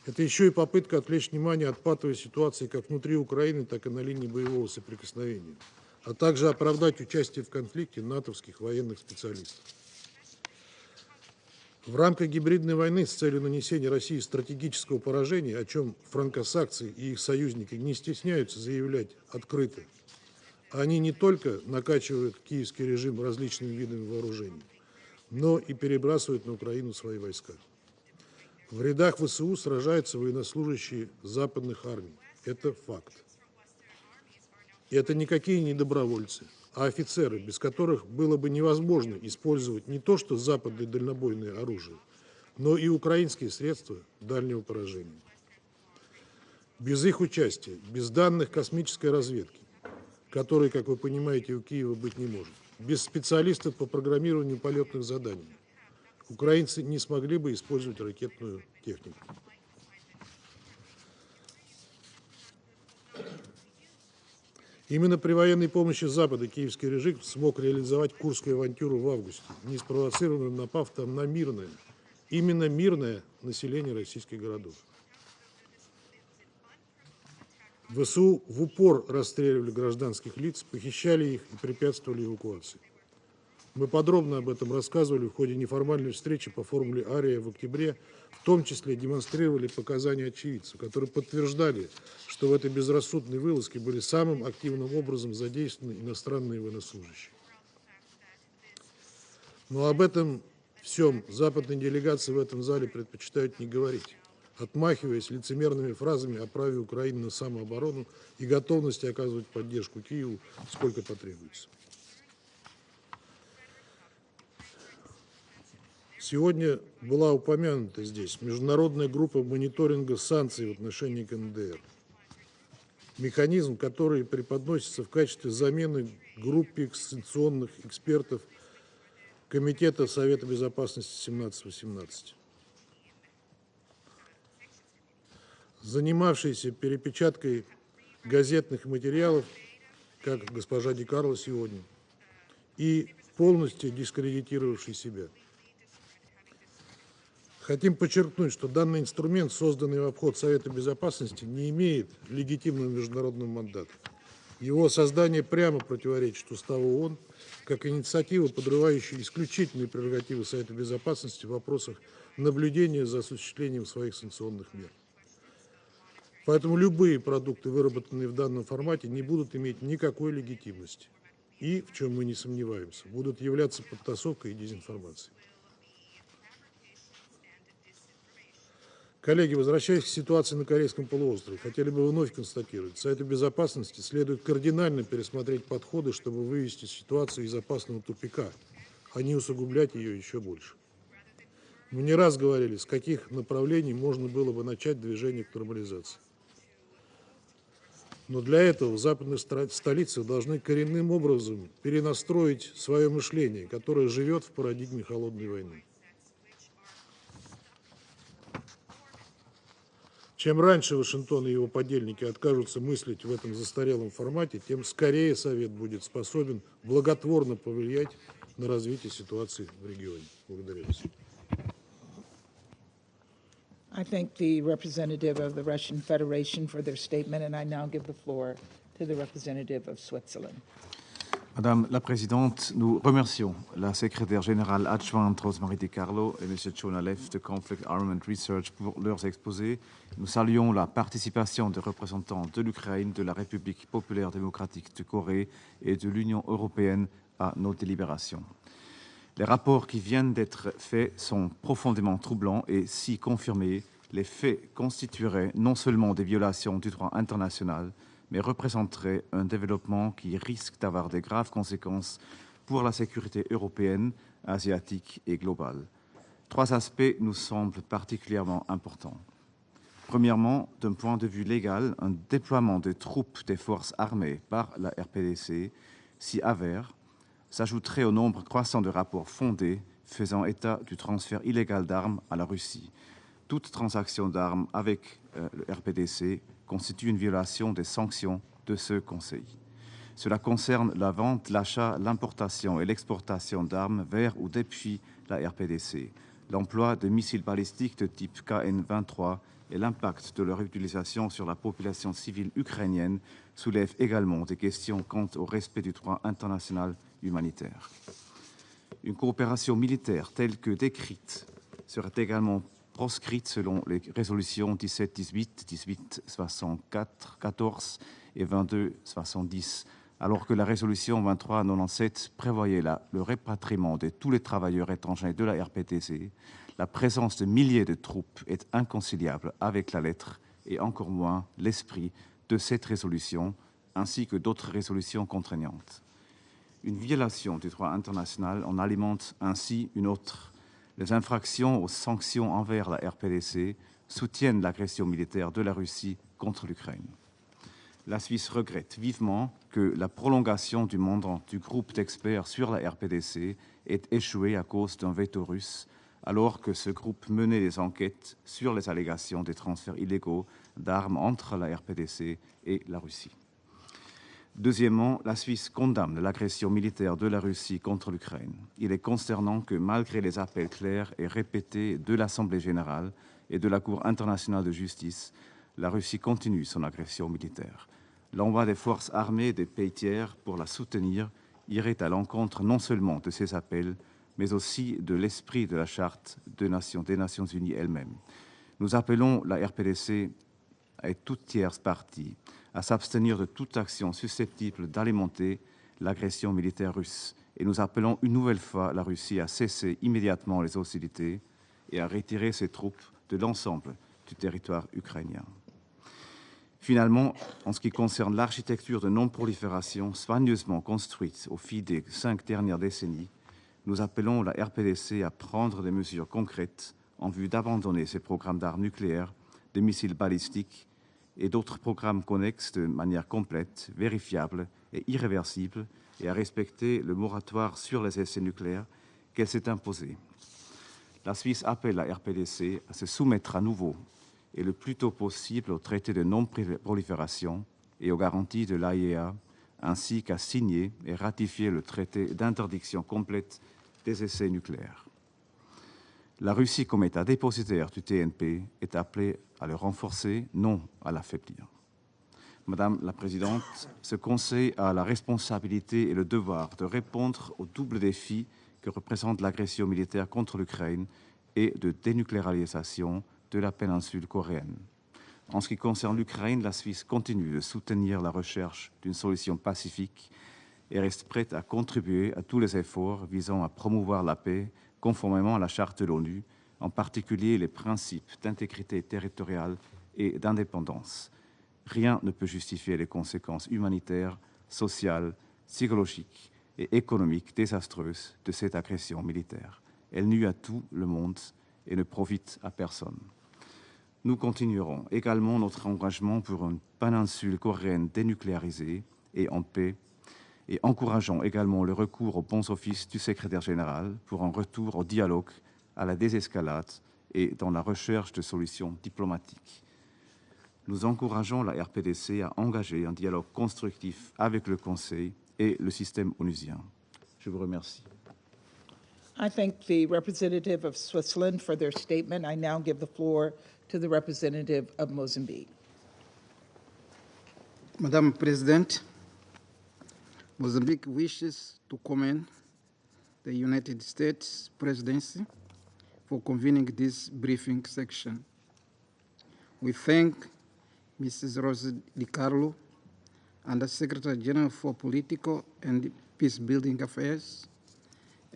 Speaker 3: Это еще и попытка отвлечь внимание от патовой ситуации как внутри Украины, так и на линии боевого соприкосновения, а также оправдать участие в конфликте натовских военных специалистов. В рамках гибридной войны с целью нанесения России стратегического поражения, о чем франкосаксы и их союзники не стесняются заявлять открыто, они не только накачивают киевский режим различными видами вооружений, но и перебрасывают на Украину свои войска. В рядах ВСУ сражаются военнослужащие западных армий. Это факт. И это никакие не добровольцы, а офицеры, без которых было бы невозможно использовать не то что западное дальнобойное оружие, но и украинские средства дальнего поражения. Без их участия, без данных космической разведки, которой, как вы понимаете, у Киева быть не может, без специалистов по программированию полетных заданий, украинцы не смогли бы использовать ракетную технику. Именно при военной помощи Запада киевский режим смог реализовать Курскую авантюру в августе, не спровоцированную напав там на мирное, именно мирное население российских городов. ВСУ в упор расстреливали гражданских лиц, похищали их и препятствовали эвакуации. Мы подробно об этом рассказывали в ходе неформальной встречи по формуле Ария в октябре, в том числе демонстрировали показания очевидцев, которые подтверждали, что в этой безрассудной вылазке были самым активным образом задействованы иностранные военнослужащие. Но об этом всем западные делегации в этом зале предпочитают не говорить, отмахиваясь лицемерными фразами о праве Украины на самооборону и готовности оказывать поддержку Киеву, сколько потребуется. Сегодня была упомянута здесь международная группа мониторинга санкций в отношении КНДР. Механизм, который преподносится в качестве замены группе санкционных экспертов Комитета Совета Безопасности 17-18. Занимавшийся перепечаткой газетных материалов, как госпожа Ди Карло сегодня, и полностью дискредитировавший себя. Хотим подчеркнуть, что данный инструмент, созданный в обход Совета Безопасности, не имеет легитимного международного мандата. Его создание прямо противоречит Уставу ООН, как инициатива, подрывающая исключительные прерогативы Совета Безопасности в вопросах наблюдения за осуществлением своих санкционных мер. Поэтому любые продукты, выработанные в данном формате, не будут иметь никакой легитимности. И, в чем мы не сомневаемся, будут являться подтасовкой и дезинформацией. Коллеги, возвращаясь к ситуации на Корейском полуострове, хотели бы вновь констатировать, Совету Безопасности следует кардинально пересмотреть подходы, чтобы вывести ситуацию из опасного тупика, а не усугублять ее еще больше. Мы не раз говорили, с каких направлений можно было бы начать движение к нормализации. Но для этого в западных столицах должны коренным образом перенастроить свое мышление, которое живет в парадигме холодной войны. Чем раньше Вашингтон и его подельники откажутся мыслить в этом застарелом формате, тем скорее Совет будет способен благотворно повлиять на развитие ситуации в регионе. Благодарю вас.
Speaker 2: I thank the representative of the Russian Federation for their statement, and I now give the floor to the representative of Switzerland.
Speaker 16: Madame la Présidente, nous remercions la secrétaire générale adjointe Rosemary Di Carlo et M. Jonah Leff de Conflict Armament Research pour leurs exposés. Nous saluons la participation des représentants de l'Ukraine, de la République populaire démocratique de Corée et de l'Union européenne à nos délibérations. Les rapports qui viennent d'être faits sont profondément troublants et, si confirmés, les faits constitueraient non seulement des violations du droit international, mais représenterait un développement qui risque d'avoir de graves conséquences pour la sécurité européenne, asiatique et globale. Trois aspects nous semblent particulièrement importants. Premièrement, d'un point de vue légal, un déploiement de troupes des forces armées par la RPDC, si avère, s'ajouterait au nombre croissant de rapports fondés faisant état du transfert illégal d'armes à la Russie. Toute transaction d'armes avec le RPDC constitue une violation des sanctions de ce Conseil. Cela concerne la vente, l'achat, l'importation et l'exportation d'armes vers ou depuis la RPDC, l'emploi de missiles balistiques de type KN-23 et l'impact de leur utilisation sur la population civile ukrainienne soulèvent également des questions quant au respect du droit international humanitaire. Une coopération militaire telle que décrite serait également proscrite selon les résolutions 17-18, 18-64-14 et 22-70, alors que la résolution 23-97 prévoyait le rapatriement de tous les travailleurs étrangers de la RPTC. La présence de milliers de troupes est inconciliable avec la lettre et encore moins l'esprit de cette résolution, ainsi que d'autres résolutions contraignantes. Une violation du droit international en alimente ainsi une autre. Les infractions aux sanctions envers la RPDC soutiennent l'agression militaire de la Russie contre l'Ukraine. La Suisse regrette vivement que la prolongation du mandat du groupe d'experts sur la RPDC ait échoué à cause d'un veto russe, alors que ce groupe menait des enquêtes sur les allégations des transferts illégaux d'armes entre la RPDC et la Russie. Deuxièmement, la Suisse condamne l'agression militaire de la Russie contre l'Ukraine. Il est consternant que, malgré les appels clairs et répétés de l'Assemblée générale et de la Cour internationale de justice, la Russie continue son agression militaire. L'envoi des forces armées des pays tiers pour la soutenir irait à l'encontre non seulement de ces appels, mais aussi de l'esprit de la Charte des Nations Unies elle-même. Nous appelons la RPDC et toute tierce partie à s'abstenir de toute action susceptible d'alimenter l'agression militaire russe. Et nous appelons une nouvelle fois la Russie à cesser immédiatement les hostilités et à retirer ses troupes de l'ensemble du territoire ukrainien. Finalement, en ce qui concerne l'architecture de non-prolifération soigneusement construite au fil des 5 dernières décennies, nous appelons la RPDC à prendre des mesures concrètes en vue d'abandonner ces programmes d'armes nucléaires, de missiles balistiques et d'autres programmes connexes de manière complète, vérifiable et irréversible, et à respecter le moratoire sur les essais nucléaires qu'elle s'est imposé. La Suisse appelle la RPDC à se soumettre à nouveau et le plus tôt possible au traité de non-prolifération et aux garanties de l'AIEA, ainsi qu'à signer et ratifier le traité d'interdiction complète des essais nucléaires. La Russie, comme État dépositaire du TNP, est appelée à le renforcer, non à l'affaiblir. Madame la Présidente, ce Conseil a la responsabilité et le devoir de répondre au double défi que représente l'agression militaire contre l'Ukraine et de dénucléarisation de la péninsule coréenne. En ce qui concerne l'Ukraine, la Suisse continue de soutenir la recherche d'une solution pacifique et reste prête à contribuer à tous les efforts visant à promouvoir la paix conformément à la Charte de l'ONU, en particulier les principes d'intégrité territoriale et d'indépendance. Rien ne peut justifier les conséquences humanitaires, sociales, psychologiques et économiques désastreuses de cette agression militaire. Elle nuit à tout le monde et ne profite à personne. Nous continuerons également notre engagement pour une péninsule coréenne dénucléarisée et en paix, et encourageons également le recours aux bons offices du secrétaire général pour un retour au dialogue, à la désescalade et dans la recherche de solutions diplomatiques. Nous encourageons la RPDC à engager un dialogue constructif avec le Conseil et le système onusien. Je vous remercie.
Speaker 2: I thank the representative of Switzerland for their statement. I now give the floor to the representative of Mozambique.
Speaker 17: Madam President, Mozambique wishes to commend the United States Presidency for convening this briefing section. We thank Mrs. Rose DiCarlo and the Secretary General for Political and Peace-Building Affairs,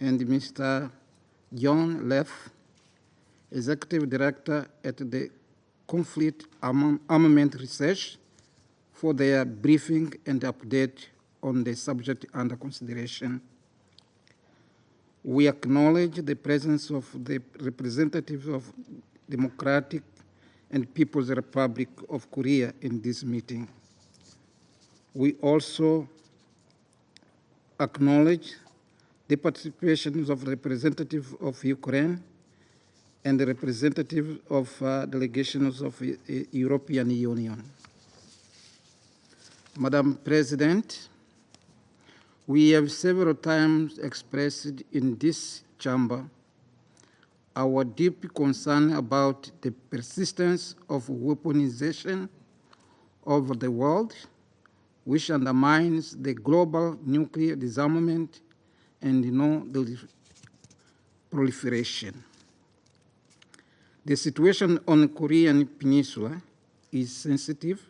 Speaker 17: and Mr. John Leff, Executive Director at the Conflict Armament Research, for their briefing and update on the subject under consideration. We acknowledge the presence of the representatives of Democratic and People's Republic of Korea in this meeting. We also acknowledge the participation of representatives of Ukraine and the representatives of delegations of the European Union. Madam President, we have several times expressed in this chamber our deep concern about the persistence of weaponization of the world, which undermines the global nuclear disarmament and non-proliferation. The situation on the Korean Peninsula is sensitive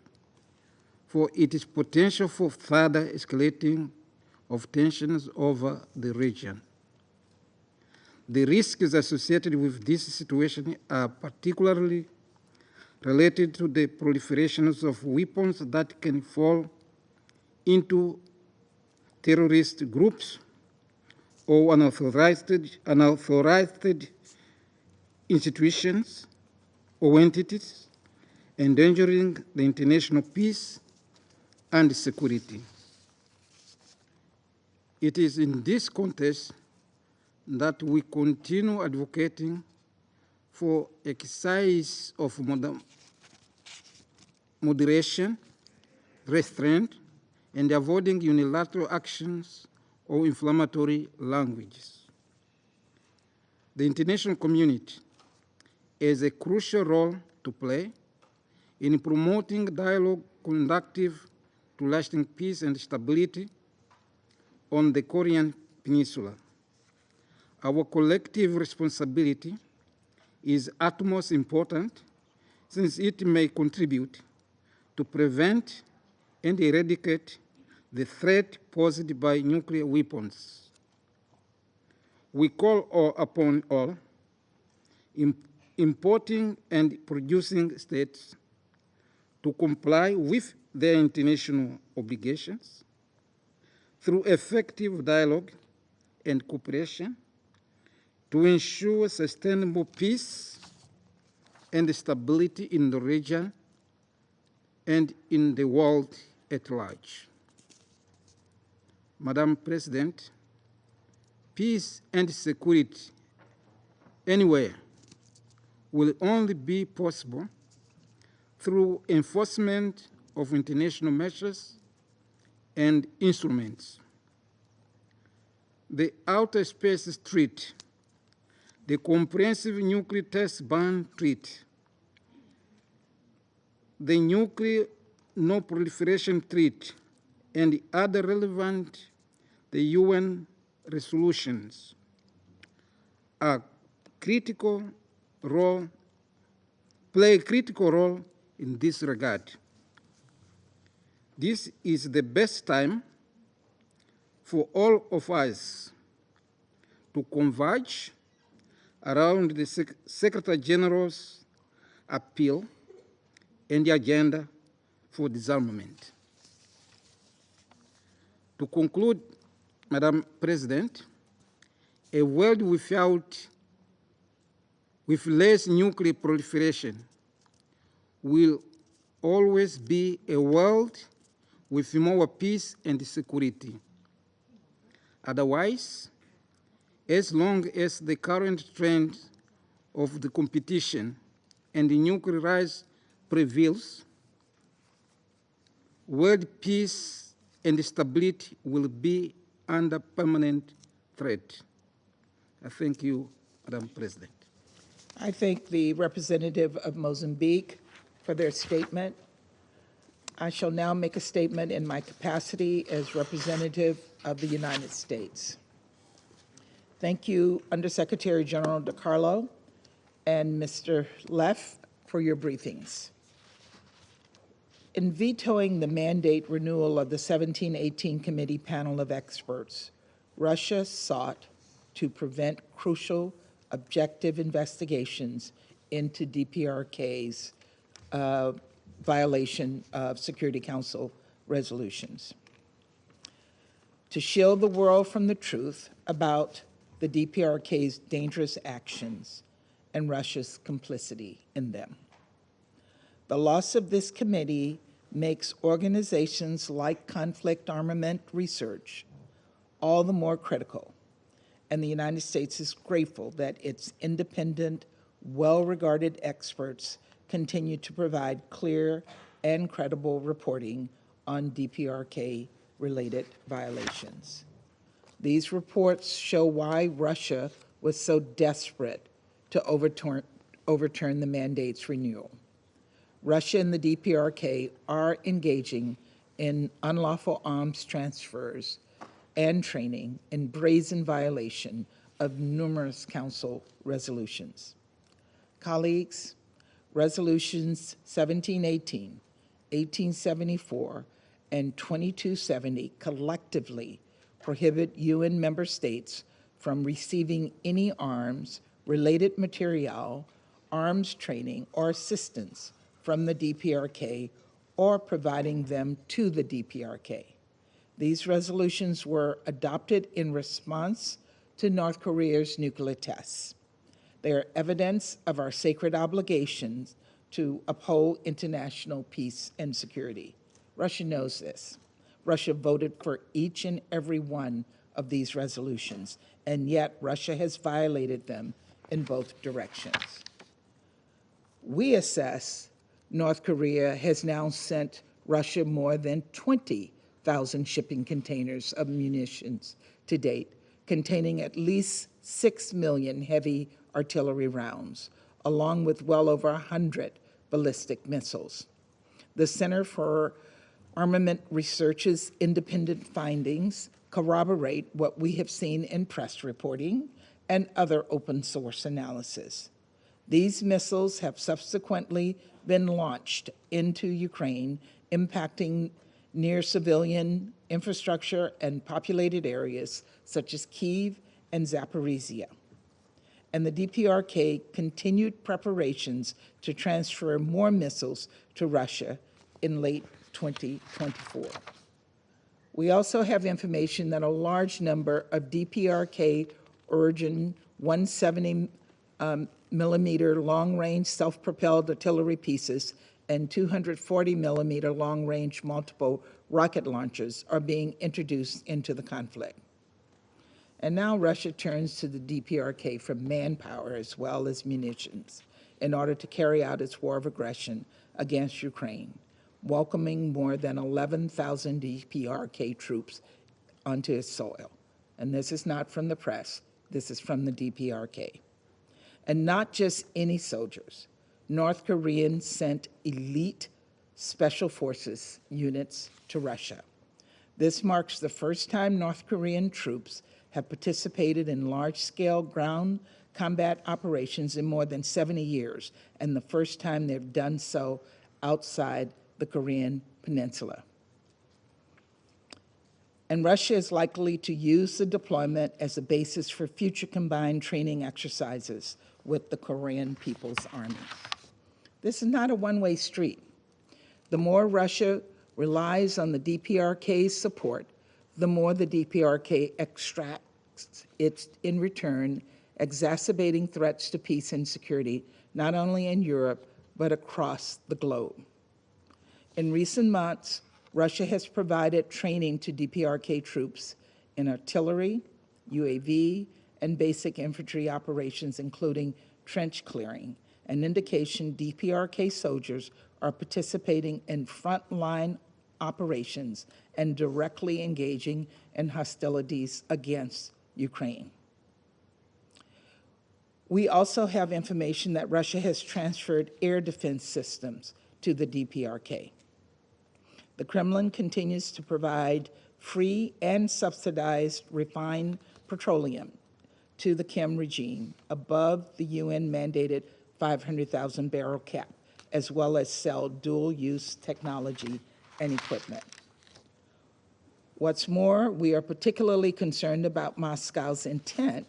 Speaker 17: for its potential for further escalating of tensions over the region. The risks associated with this situation are particularly related to the proliferations of weapons that can fall into terrorist groups or unauthorized institutions or entities, endangering the international peace and security. It is in this context that we continue advocating for exercise of moderation, restraint, and avoiding unilateral actions or inflammatory languages. The international community has a crucial role to play in promoting dialogue conducive to lasting peace and stability on the Korean Peninsula. Our collective responsibility is utmost important since it may contribute to prevent and eradicate the threat posed by nuclear weapons. We call upon all importing and producing states to comply with their international obligations through effective dialogue and cooperation to ensure sustainable peace and stability in the region and in the world at large. Madam President, peace and security anywhere will only be possible through enforcement of international measures and instruments. The Outer Space Treaty, the Comprehensive Nuclear Test Ban Treaty, the Nuclear Non-Proliferation Treaty, and other relevant UN resolutions play a critical role in this regard. This is the best time for all of us to converge around the Secretary General's appeal and the agenda for disarmament. To conclude, Madam President, a world with less nuclear proliferation will always be a world with more peace and security. Otherwise, as long as the current trend of the competition and the nuclear rise prevails, world peace and stability will be under permanent threat. I thank you, Madam President.
Speaker 2: I thank the representative of Mozambique for their statement. I shall now make a statement in my capacity as representative of the United States. Thank you, Undersecretary General DiCarlo and Mr. Leff, for your briefings. In vetoing the mandate renewal of the 1718 Committee panel of experts, Russia sought to prevent crucial objective investigations into DPRK's violation of Security Council resolutions. To shield the world from the truth about the DPRK's dangerous actions and Russia's complicity in them. The loss of this committee makes organizations like conflict armament research all the more critical, and the United States is grateful that its independent, well-regarded experts continue to provide clear and credible reporting on DPRK-related violations. These reports show why Russia was so desperate to overturn the mandate's renewal. Russia and the DPRK are engaging in unlawful arms transfers and training in brazen violation of numerous Council resolutions. Colleagues, resolutions 1718, 1874, and 2270 collectively prohibit UN member states from receiving any arms, related material, arms training, or assistance from the DPRK or providing them to the DPRK. These resolutions were adopted in response to North Korea's nuclear tests. They are evidence of our sacred obligations to uphold international peace and security. Russia knows this. Russia voted for each and every one of these resolutions, and yet Russia has violated them in both directions. We assess North Korea has now sent Russia more than 20 1,000 shipping containers of munitions to date, containing at least 6 million heavy artillery rounds, along with well over 100 ballistic missiles. The Center for Armament Research's independent findings corroborate what we have seen in press reporting and other open source analysis. These missiles have subsequently been launched into Ukraine, impacting near civilian infrastructure and populated areas such as Kyiv and Zaporizhia. And the DPRK continued preparations to transfer more missiles to Russia in late 2024. We also have information that a large number of DPRK Origin 170 millimeter long-range self-propelled artillery pieces and 240 millimeter long-range multiple rocket launchers are being introduced into the conflict. And now Russia turns to the DPRK for manpower as well as munitions in order to carry out its war of aggression against Ukraine, welcoming more than 11,000 DPRK troops onto its soil. And this is not from the press, this is from the DPRK. And not just any soldiers. North Koreans sent elite special forces units to Russia. This marks the first time North Korean troops have participated in large-scale ground combat operations in more than 70 years, and the first time they've done so outside the Korean Peninsula. And Russia is likely to use the deployment as a basis for future combined training exercises with the Korean People's Army. This is not a one-way street. The more Russia relies on the DPRK's support, the more the DPRK extracts it in return, exacerbating threats to peace and security, not only in Europe, but across the globe. In recent months, Russia has provided training to DPRK troops in artillery, UAV, and basic infantry operations, including trench clearing, an indication DPRK soldiers are participating in frontline operations and directly engaging in hostilities against Ukraine. We also have information that Russia has transferred air defense systems to the DPRK. The Kremlin continues to provide free and subsidized refined petroleum to the Kim regime above the UN-mandated 500,000 barrel cap, as well as sell dual-use technology and equipment. What's more, we are particularly concerned about Moscow's intent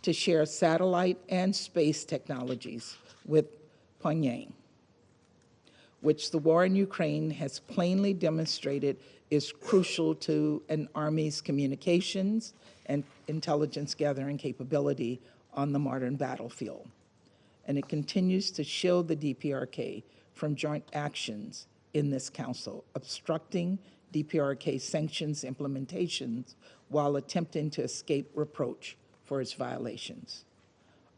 Speaker 2: to share satellite and space technologies with Pyongyang, which the war in Ukraine has plainly demonstrated is crucial to an army's communications and intelligence gathering capability on the modern battlefield. And it continues to shield the DPRK from joint actions in this council, obstructing DPRK sanctions implementations while attempting to escape reproach for its violations.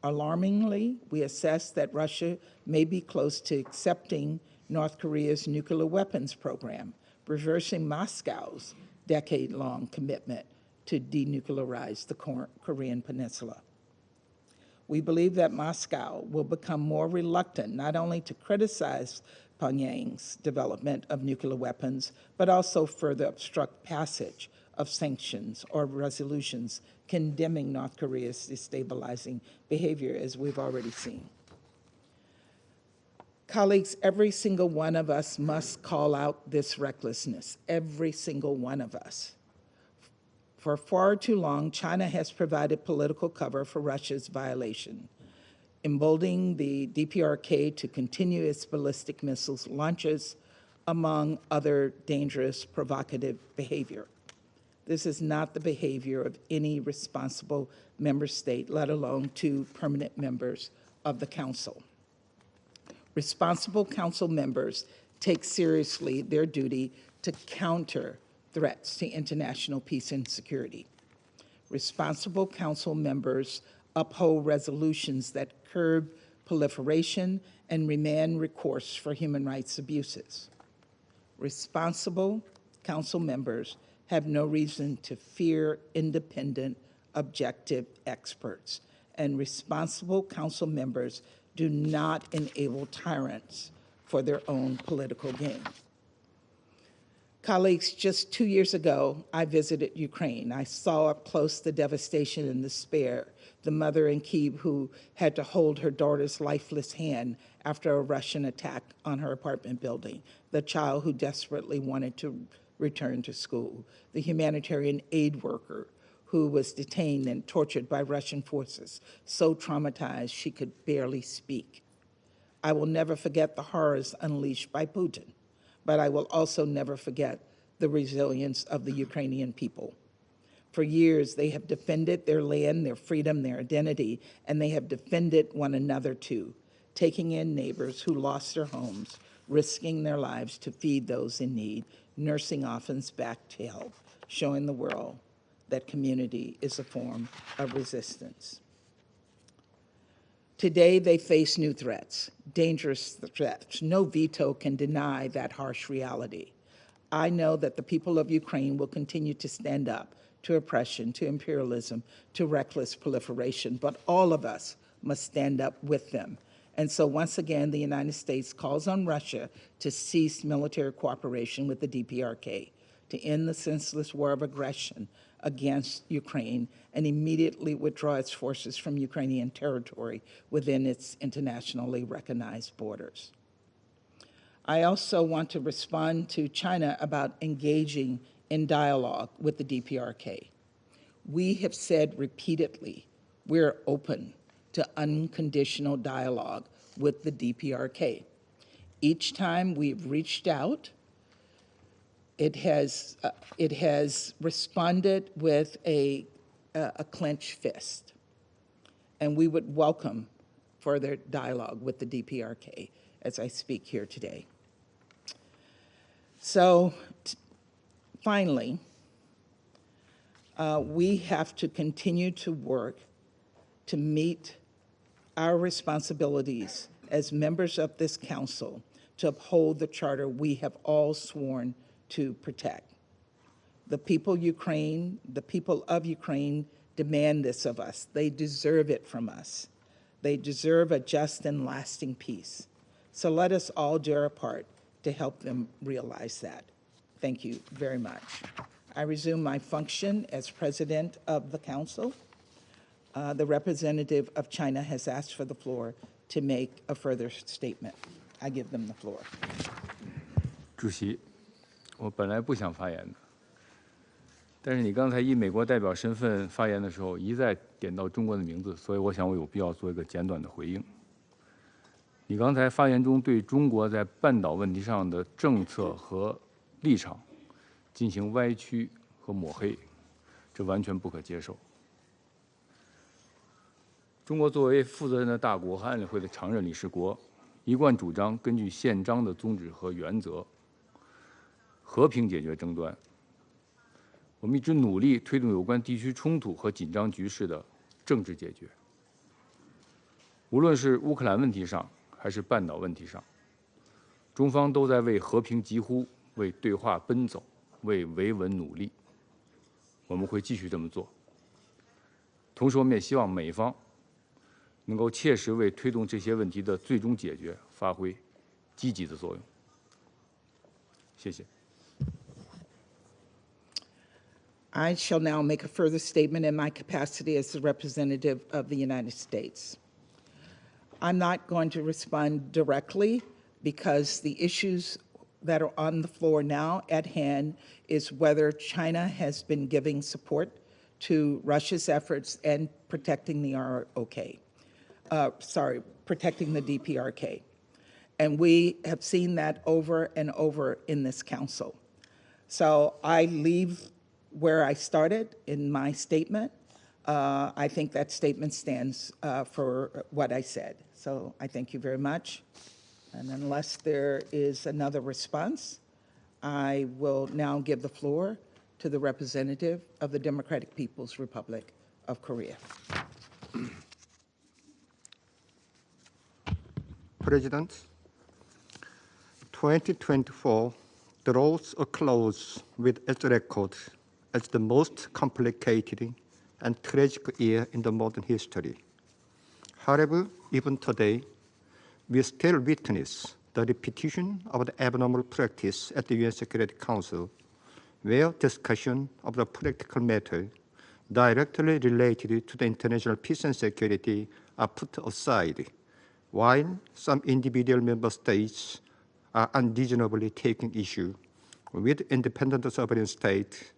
Speaker 2: Alarmingly, we assess that Russia may be close to accepting North Korea's nuclear weapons program, reversing Moscow's decade-long commitment to denuclearize the Korean Peninsula. We believe that Moscow will become more reluctant not only to criticize Pyongyang's development of nuclear weapons, but also further obstruct passage of sanctions or resolutions condemning North Korea's destabilizing behavior, as we've already seen. Colleagues, every single one of us must call out this recklessness, every single one of us. For far too long, China has provided political cover for Russia's violation, emboldening the DPRK to continue its ballistic missiles launches, among other dangerous, provocative behavior. This is not the behavior of any responsible member state, let alone two permanent members of the Council. Responsible Council members take seriously their duty to counter threats to international peace and security. Responsible Council members uphold resolutions that curb proliferation and remand recourse for human rights abuses. Responsible council members have no reason to fear independent, objective experts, and responsible council members do not enable tyrants for their own political gain. Colleagues, just 2 years ago, I visited Ukraine. I saw up close the devastation and despair, the mother in Kyiv who had to hold her daughter's lifeless hand after a Russian attack on her apartment building, the child who desperately wanted to return to school, the humanitarian aid worker who was detained and tortured by Russian forces, so traumatized she could barely speak. I will never forget the horrors unleashed by Putin, but I will also never forget the resilience of the Ukrainian people. For years, they have defended their land, their freedom, their identity, and they have defended one another too, taking in neighbors who lost their homes, risking their lives to feed those in need, nursing orphans back to health, showing the world that community is a form of resistance. Today, they face new threats, dangerous threats. No veto can deny that harsh reality. I know that the people of Ukraine will continue to stand up to oppression, to imperialism, to reckless proliferation, but all of us must stand up with them. And so once again, the United States calls on Russia to cease military cooperation with the DPRK, to end the senseless war of aggression against Ukraine and immediately withdraw its forces from Ukrainian territory within its internationally recognized borders. I also want to respond to China about engaging in dialogue with the DPRK. We have said repeatedly we're open to unconditional dialogue with the DPRK. Each time we've reached out, it has responded with a clenched fist. And we would welcome further dialogue with the DPRK as I speak here today. So finally, we have to continue to work to meet our responsibilities as members of this council to uphold the charter we have all sworn to protect. The people of Ukraine demand this of us. They deserve it from us. They deserve a just and lasting peace. So let us all do our part to help them realize that. Thank you very much. I resume my function as president of the council. The representative of China has asked for the floor to make a further statement. I give them the floor.
Speaker 12: 主席，我本来不想发言的，但是你刚才以美国代表身份发言的时候，一再点到中国的名字，所以我想我有必要做一个简短的回应。你刚才发言中对中国在半岛问题上的政策和立场进行歪曲和抹黑，这完全不可接受。中国作为负责任的大国和安理会的常任理事国，一贯主张根据宪章的宗旨和原则，和平解决争端。我们一直努力推动有关地区冲突和紧张局势的政治解决。无论是乌克兰问题上，还是半岛问题上，中方都在为和平疾呼、为对话奔走、为维稳努力。我们会继续这么做。同时，我们也希望美方能够切实为推动这些问题的最终解决发挥积极的作用。谢谢。
Speaker 2: I shall now make a further statement in my capacity as the representative of the United States. I'm not going to respond directly because the issues that are on the floor now at hand is whether China has been giving support to Russia's efforts and protecting the ROK. Protecting the DPRK. And we have seen that over and over in this council. So I leave where I started in my statement. I think that statement stands for what I said. So I thank you very much. And unless there is another response, I will now give the floor to the representative of the Democratic People's Republic of Korea.
Speaker 18: President, 2024 draws a close with its record as the most complicated and tragic year in the modern history. However, even today, we still witness the repetition of the abnormal practice at the UN Security Council, where discussion of the practical matter directly related to the international peace and security are put aside, while some individual member states are unreasonably taking issue with independent sovereign states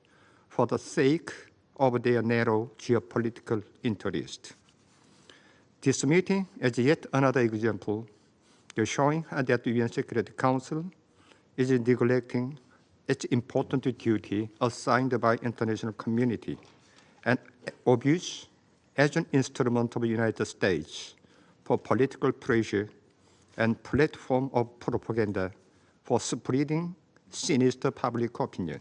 Speaker 18: for the sake of their narrow geopolitical interest. This meeting is yet another example showing that the UN Security Council is neglecting its important duty assigned by international community and abuse as an instrument of the United States for political pressure and platform of propaganda for spreading sinister public opinion.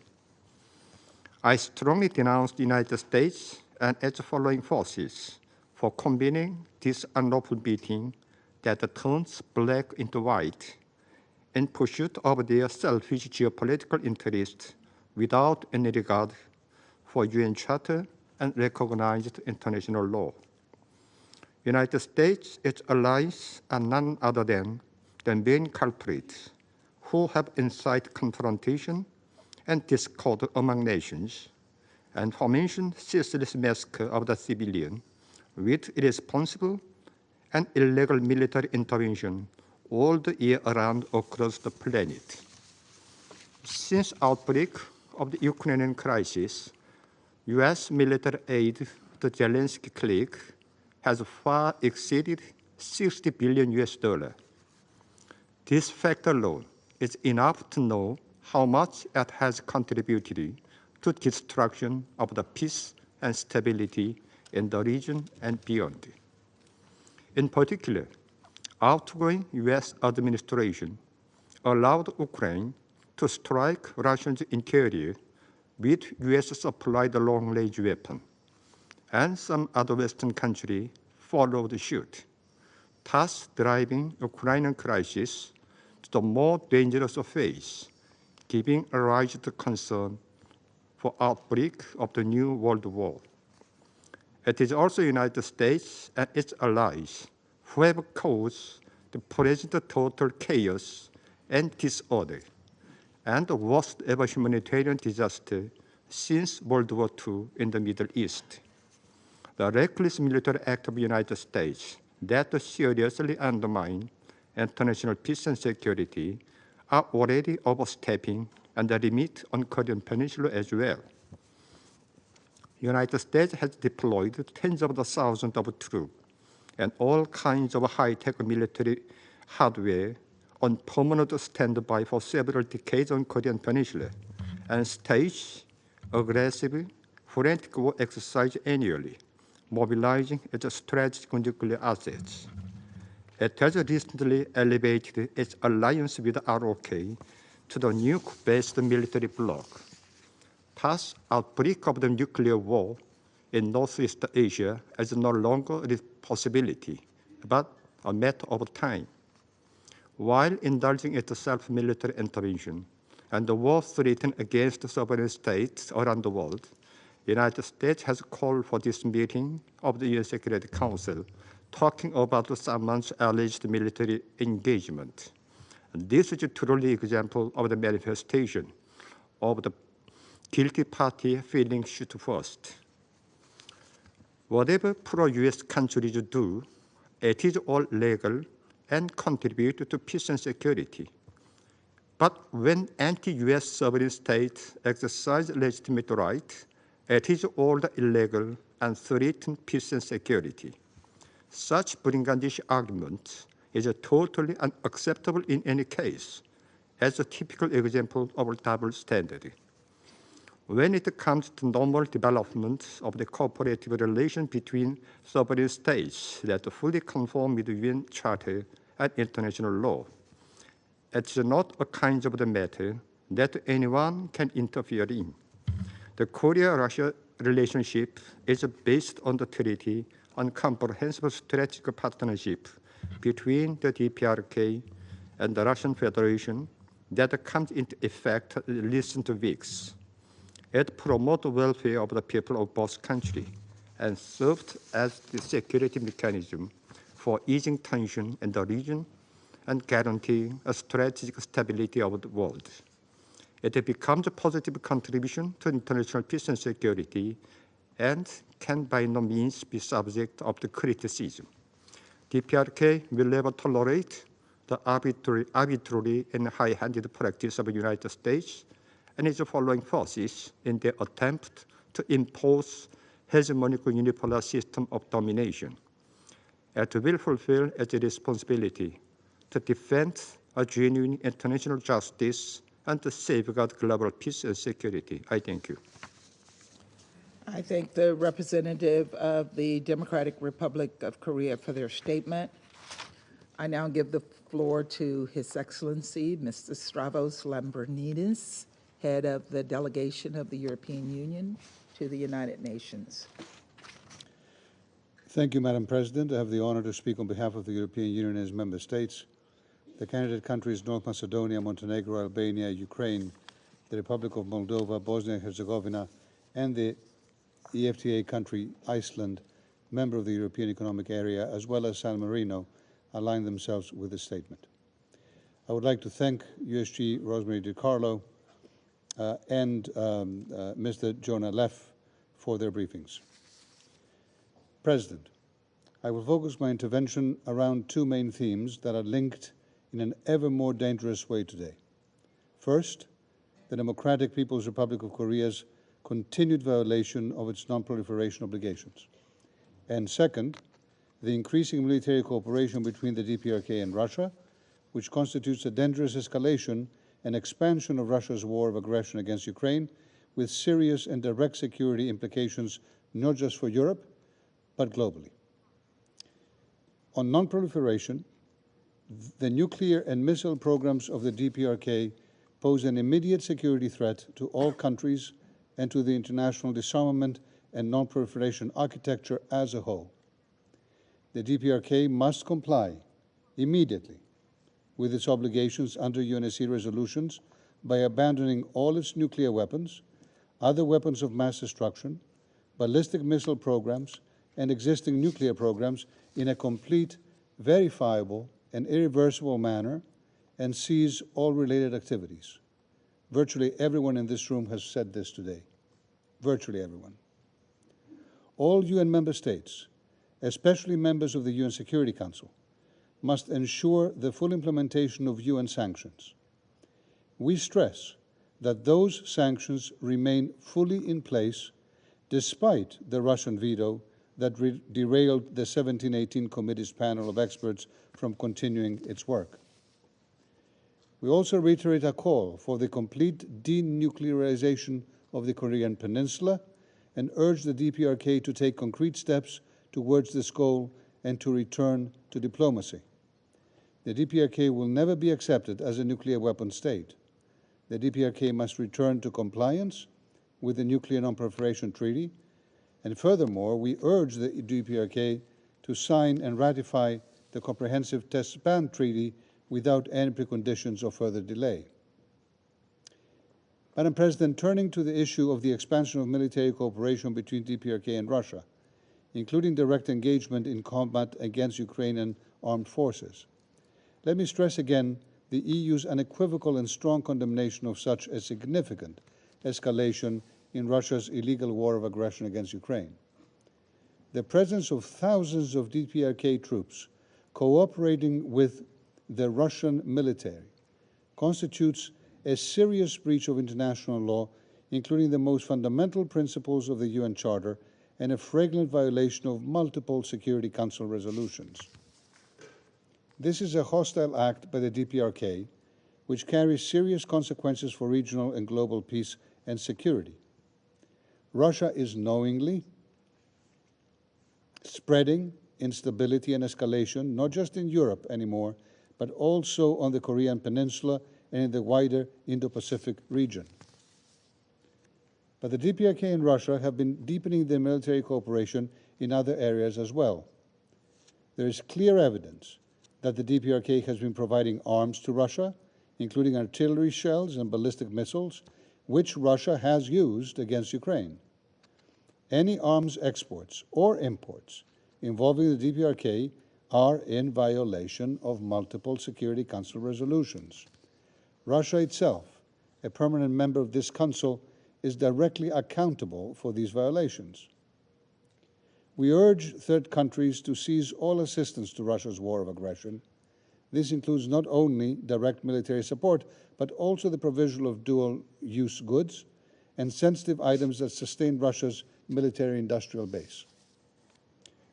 Speaker 18: I strongly denounce the United States and its following forces for convening this unlawful meeting that turns black into white in pursuit of their selfish geopolitical interests without any regard for UN Charter and recognized international law. United States, its allies are none other than the main culprits who have incited confrontation and discord among nations and formation ceaseless massacre of the civilian with irresponsible and illegal military intervention all the year around across the planet. Since outbreak of the Ukrainian crisis, U.S. military aid to the Zelensky clique has far exceeded $60 billion. This fact alone is enough to know how much it has contributed to destruction of the peace and stability in the region and beyond. In particular, outgoing U.S. administration allowed Ukraine to strike Russia's interior with U.S.-supplied long-range weapons, and some other Western countries followed suit, thus driving the Ukrainian crisis to the more dangerous phase, giving rise to concern for outbreak of the new World War. It is also the United States and its allies who have caused the present total chaos and disorder and the worst ever humanitarian disaster since World War II in the Middle East. The reckless military act of the United States that seriously undermine international peace and security are already overstepping and the limit on Korean Peninsula as well. The United States has deployed tens of thousands of troops and all kinds of high-tech military hardware on permanent standby for several decades on Korean Peninsula and staged aggressive, frantic war exercise annually, mobilizing its strategic nuclear assets. It has recently elevated its alliance with ROK to the nuke-based military bloc. Thus, outbreak of the nuclear war in Northeast Asia is no longer a possibility, but a matter of time. While indulging its self-military intervention and the war threatened against sovereign states around the world, the United States has called for this meeting of the UN Security Council, talking about someone's alleged military engagement. This is truly an example of the manifestation of the guilty party feeling shoot first. Whatever pro-US countries do, it is all legal and contribute to peace and security. But when anti-US sovereign states exercise legitimate rights, it is all illegal and threaten peace and security. Such brigandage argument is totally unacceptable in any case, as a typical example of a double standard. When it comes to normal development of the cooperative relation between sovereign states that fully conform with the UN Charter and international law, it's not a kind of the matter that anyone can interfere in. The Korea-Russia relationship is based on the Treaty on Comprehensive Strategic Partnership between the DPRK and the Russian Federation, that comes into effect in recent weeks. It promotes the welfare of the people of both countries and served as the security mechanism for easing tension in the region and guaranteeing a strategic stability of the world. It becomes a positive contribution to international peace and security and can by no means be subject of the criticism. DPRK will never tolerate the arbitrary and high-handed practice of the United States and its following forces in their attempt to impose hegemonic unipolar system of domination. It will fulfill its responsibility to defend a genuine international justice and to safeguard global peace and security. I thank you.
Speaker 2: I thank the representative of the Democratic Republic of Korea for their statement. I now give the floor to His Excellency, Mr. Stavros Lambrinidis, head of the delegation of the European Union to the United Nations.
Speaker 19: Thank you, Madam President. I have the honor to speak on behalf of the European Union and its member states. The candidate countries North Macedonia, Montenegro, Albania, Ukraine, the Republic of Moldova, Bosnia and Herzegovina, and the EFTA country Iceland, member of the European Economic Area, as well as San Marino, align themselves with this statement. I would like to thank USG Rosemary DiCarlo and Mr. Jonah Leff for their briefings. President, I will focus my intervention around two main themes that are linked in an ever more dangerous way today. First, the Democratic People's Republic of Korea's continued violation of its non-proliferation obligations. And second, the increasing military cooperation between the DPRK and Russia, which constitutes a dangerous escalation and expansion of Russia's war of aggression against Ukraine, with serious and direct security implications not just for Europe, but globally. On non-proliferation, the nuclear and missile programs of the DPRK pose an immediate security threat to all countries and to the international disarmament and non-proliferation architecture as a whole. The DPRK must comply immediately with its obligations under UNSC resolutions by abandoning all its nuclear weapons, other weapons of mass destruction, ballistic missile programs, and existing nuclear programs in a complete, verifiable, and irreversible manner, and cease all related activities. Virtually everyone in this room has said this today. Virtually everyone. All UN member states, especially members of the UN Security Council, must ensure the full implementation of UN sanctions. We stress that those sanctions remain fully in place despite the Russian veto that derailed the 1718 Committee's panel of experts from continuing its work. We also reiterate a call for the complete denuclearization of the Korean Peninsula and urge the DPRK to take concrete steps towards this goal and to return to diplomacy. The DPRK will never be accepted as a nuclear weapon state. The DPRK must return to compliance with the Nuclear Non-Proliferation Treaty, and furthermore, we urge the DPRK to sign and ratify the Comprehensive Test Ban Treaty without any preconditions or further delay. Madam President, turning to the issue of the expansion of military cooperation between DPRK and Russia, including direct engagement in combat against Ukrainian armed forces, let me stress again the EU's unequivocal and strong condemnation of such a significant escalation in Russia's illegal war of aggression against Ukraine. The presence of thousands of DPRK troops cooperating with the Russian military constitutes a serious breach of international law, including the most fundamental principles of the UN Charter, and a flagrant violation of multiple Security Council resolutions. This is a hostile act by the DPRK, which carries serious consequences for regional and global peace and security. Russia is knowingly spreading instability and escalation, not just in Europe anymore, but also on the Korean Peninsula and in the wider Indo-Pacific region. But the DPRK and Russia have been deepening their military cooperation in other areas as well. There is clear evidence that the DPRK has been providing arms to Russia including artillery shells and ballistic missiles, which Russia has used against Ukraine. Any arms exports or imports involving the DPRK are in violation of multiple Security Council resolutions. Russia itself, a permanent member of this Council, is directly accountable for these violations. We urge third countries to cease all assistance to Russia's war of aggression. This includes not only direct military support, but also the provision of dual-use goods and sensitive items that sustain Russia's military-industrial base.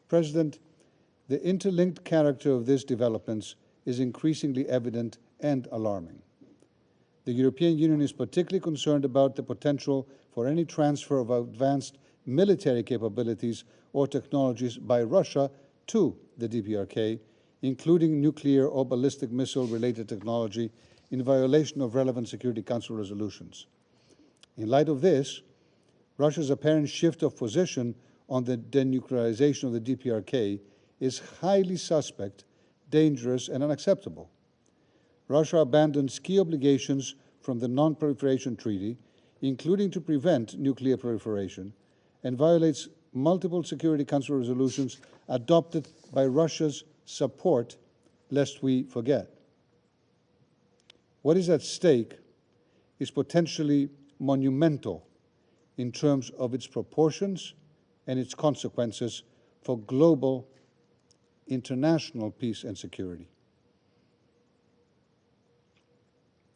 Speaker 19: President, the interlinked character of these developments is increasingly evident and alarming. The European Union is particularly concerned about the potential for any transfer of advanced military capabilities or technologies by Russia to the DPRK, including nuclear or ballistic missile-related technology, in violation of relevant Security Council resolutions. In light of this, Russia's apparent shift of position on the denuclearization of the DPRK is highly suspect, dangerous, and unacceptable. Russia abandons key obligations from the non-proliferation treaty, including to prevent nuclear proliferation, and violates multiple Security Council resolutions adopted by Russia's support, lest we forget. What is at stake is potentially monumental in terms of its proportions and its consequences for global, international peace and security.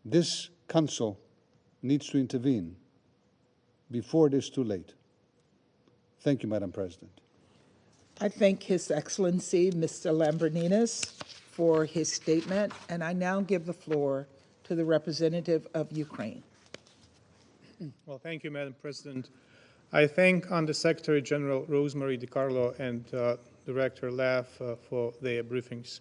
Speaker 19: This Council needs to intervene before it is too late. Thank you, Madam President.
Speaker 2: I thank His Excellency, Mr. Lambrinides, for his statement, and I now give the floor to the representative of Ukraine.
Speaker 20: Well, thank you, Madam President. I thank Under-Secretary General Rosemary DiCarlo and Director Leff for their briefings.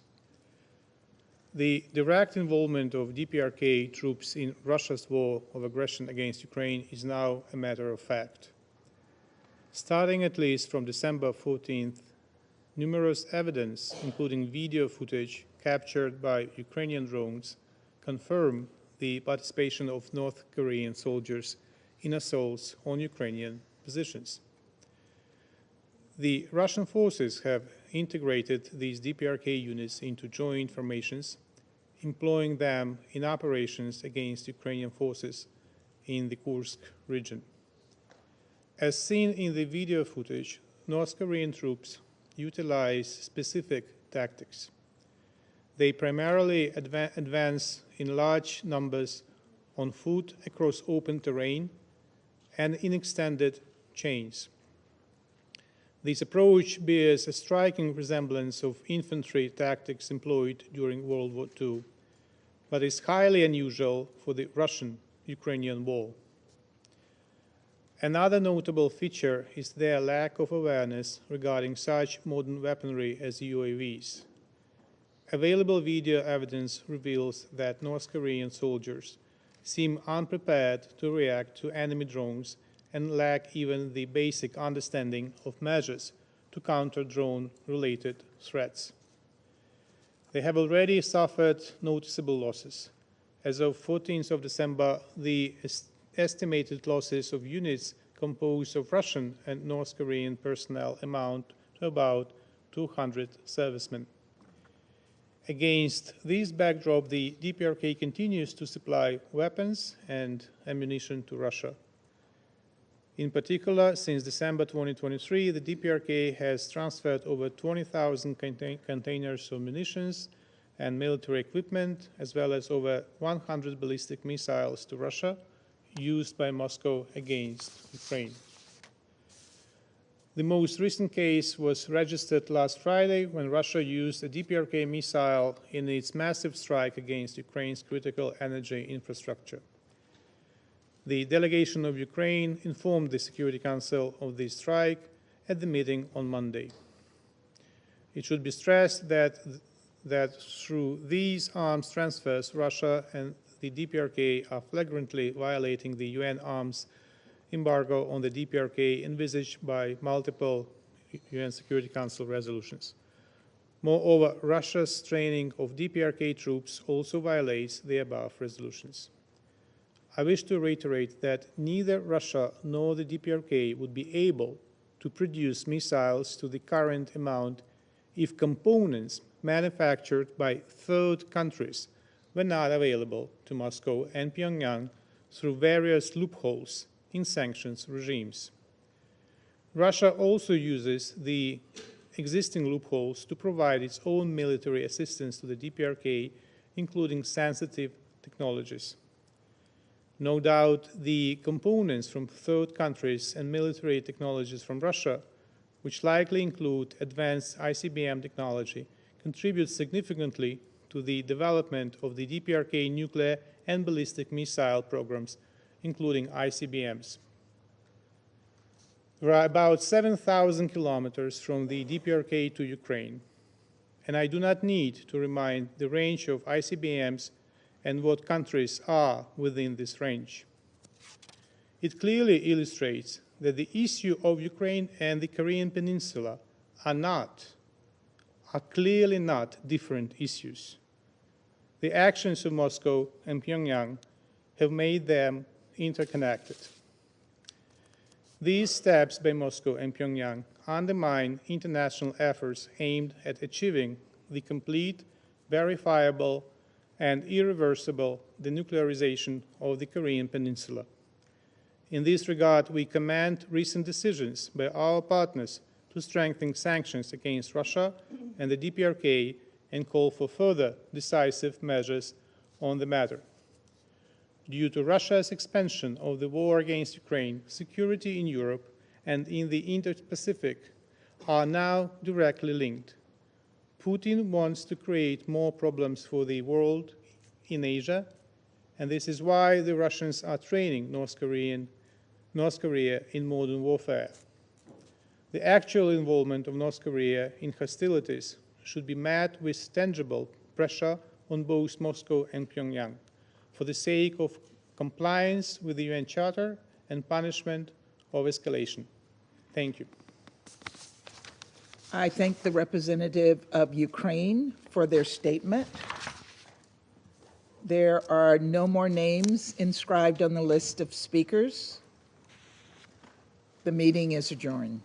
Speaker 20: The direct involvement of DPRK troops in Russia's war of aggression against Ukraine is now a matter of fact. Starting at least from December 14th, numerous evidence, including video footage captured by Ukrainian drones, confirm the participation of North Korean soldiers in assaults on Ukrainian positions. The Russian forces have integrated these DPRK units into joint formations, employing them in operations against Ukrainian forces in the Kursk region. As seen in the video footage, North Korean troops utilize specific tactics. They primarily advance in large numbers on foot across open terrain and in extended chains. This approach bears a striking resemblance of infantry tactics employed during World War II, but is highly unusual for the Russian-Ukrainian war. Another notable feature is their lack of awareness regarding such modern weaponry as UAVs. Available video evidence reveals that North Korean soldiers seem unprepared to react to enemy drones and lack even the basic understanding of measures to counter drone-related threats. They have already suffered noticeable losses. As of 14th of December, the estimated losses of units composed of Russian and North Korean personnel amount to about 200 servicemen. Against this backdrop, the DPRK continues to supply weapons and ammunition to Russia. In particular, since December 2023, the DPRK has transferred over 20,000 containers of munitions and military equipment, as well as over 100 ballistic missiles to Russia, used by Moscow against Ukraine. The most recent case was registered last Friday when Russia used a DPRK missile in its massive strike against Ukraine's critical energy infrastructure. The delegation of Ukraine informed the Security Council of this strike at the meeting on Monday. It should be stressed that through these arms transfers, Russia and the DPRK are flagrantly violating the UN arms embargo on the DPRK envisaged by multiple UN Security Council resolutions. Moreover, Russia's training of DPRK troops also violates the above resolutions. I wish to reiterate that neither Russia nor the DPRK would be able to produce missiles to the current amount if components manufactured by third countries were not available to Moscow and Pyongyang through various loopholes in sanctions regimes. Russia also uses the existing loopholes to provide its own military assistance to the DPRK, including sensitive technologies. No doubt, the components from third countries and military technologies from Russia, which likely include advanced ICBM technology, contribute significantly to the development of the DPRK nuclear and ballistic missile programs, including ICBMs. There are about 7,000 kilometers from the DPRK to Ukraine, and I do not need to remind the range of ICBMs and what countries are within this range. It clearly illustrates that the issue of Ukraine and the Korean Peninsula are clearly not different issues. The actions of Moscow and Pyongyang have made them interconnected. These steps by Moscow and Pyongyang undermine international efforts aimed at achieving the complete, verifiable, and irreversible denuclearization of the Korean Peninsula. In this regard, we commend recent decisions by our partners to strengthen sanctions against Russia and the DPRK and call for further decisive measures on the matter. Due to Russia's expansion of the war against Ukraine, security in Europe and in the Indo-Pacific are now directly linked. Putin wants to create more problems for the world in Asia, and this is why the Russians are training North Korea in modern warfare. The actual involvement of North Korea in hostilities should be met with tangible pressure on both Moscow and Pyongyang for the sake of compliance with the UN Charter and punishment of escalation. Thank you.
Speaker 2: I thank the representative of Ukraine for their statement. There are no more names inscribed on the list of speakers. The meeting is adjourned.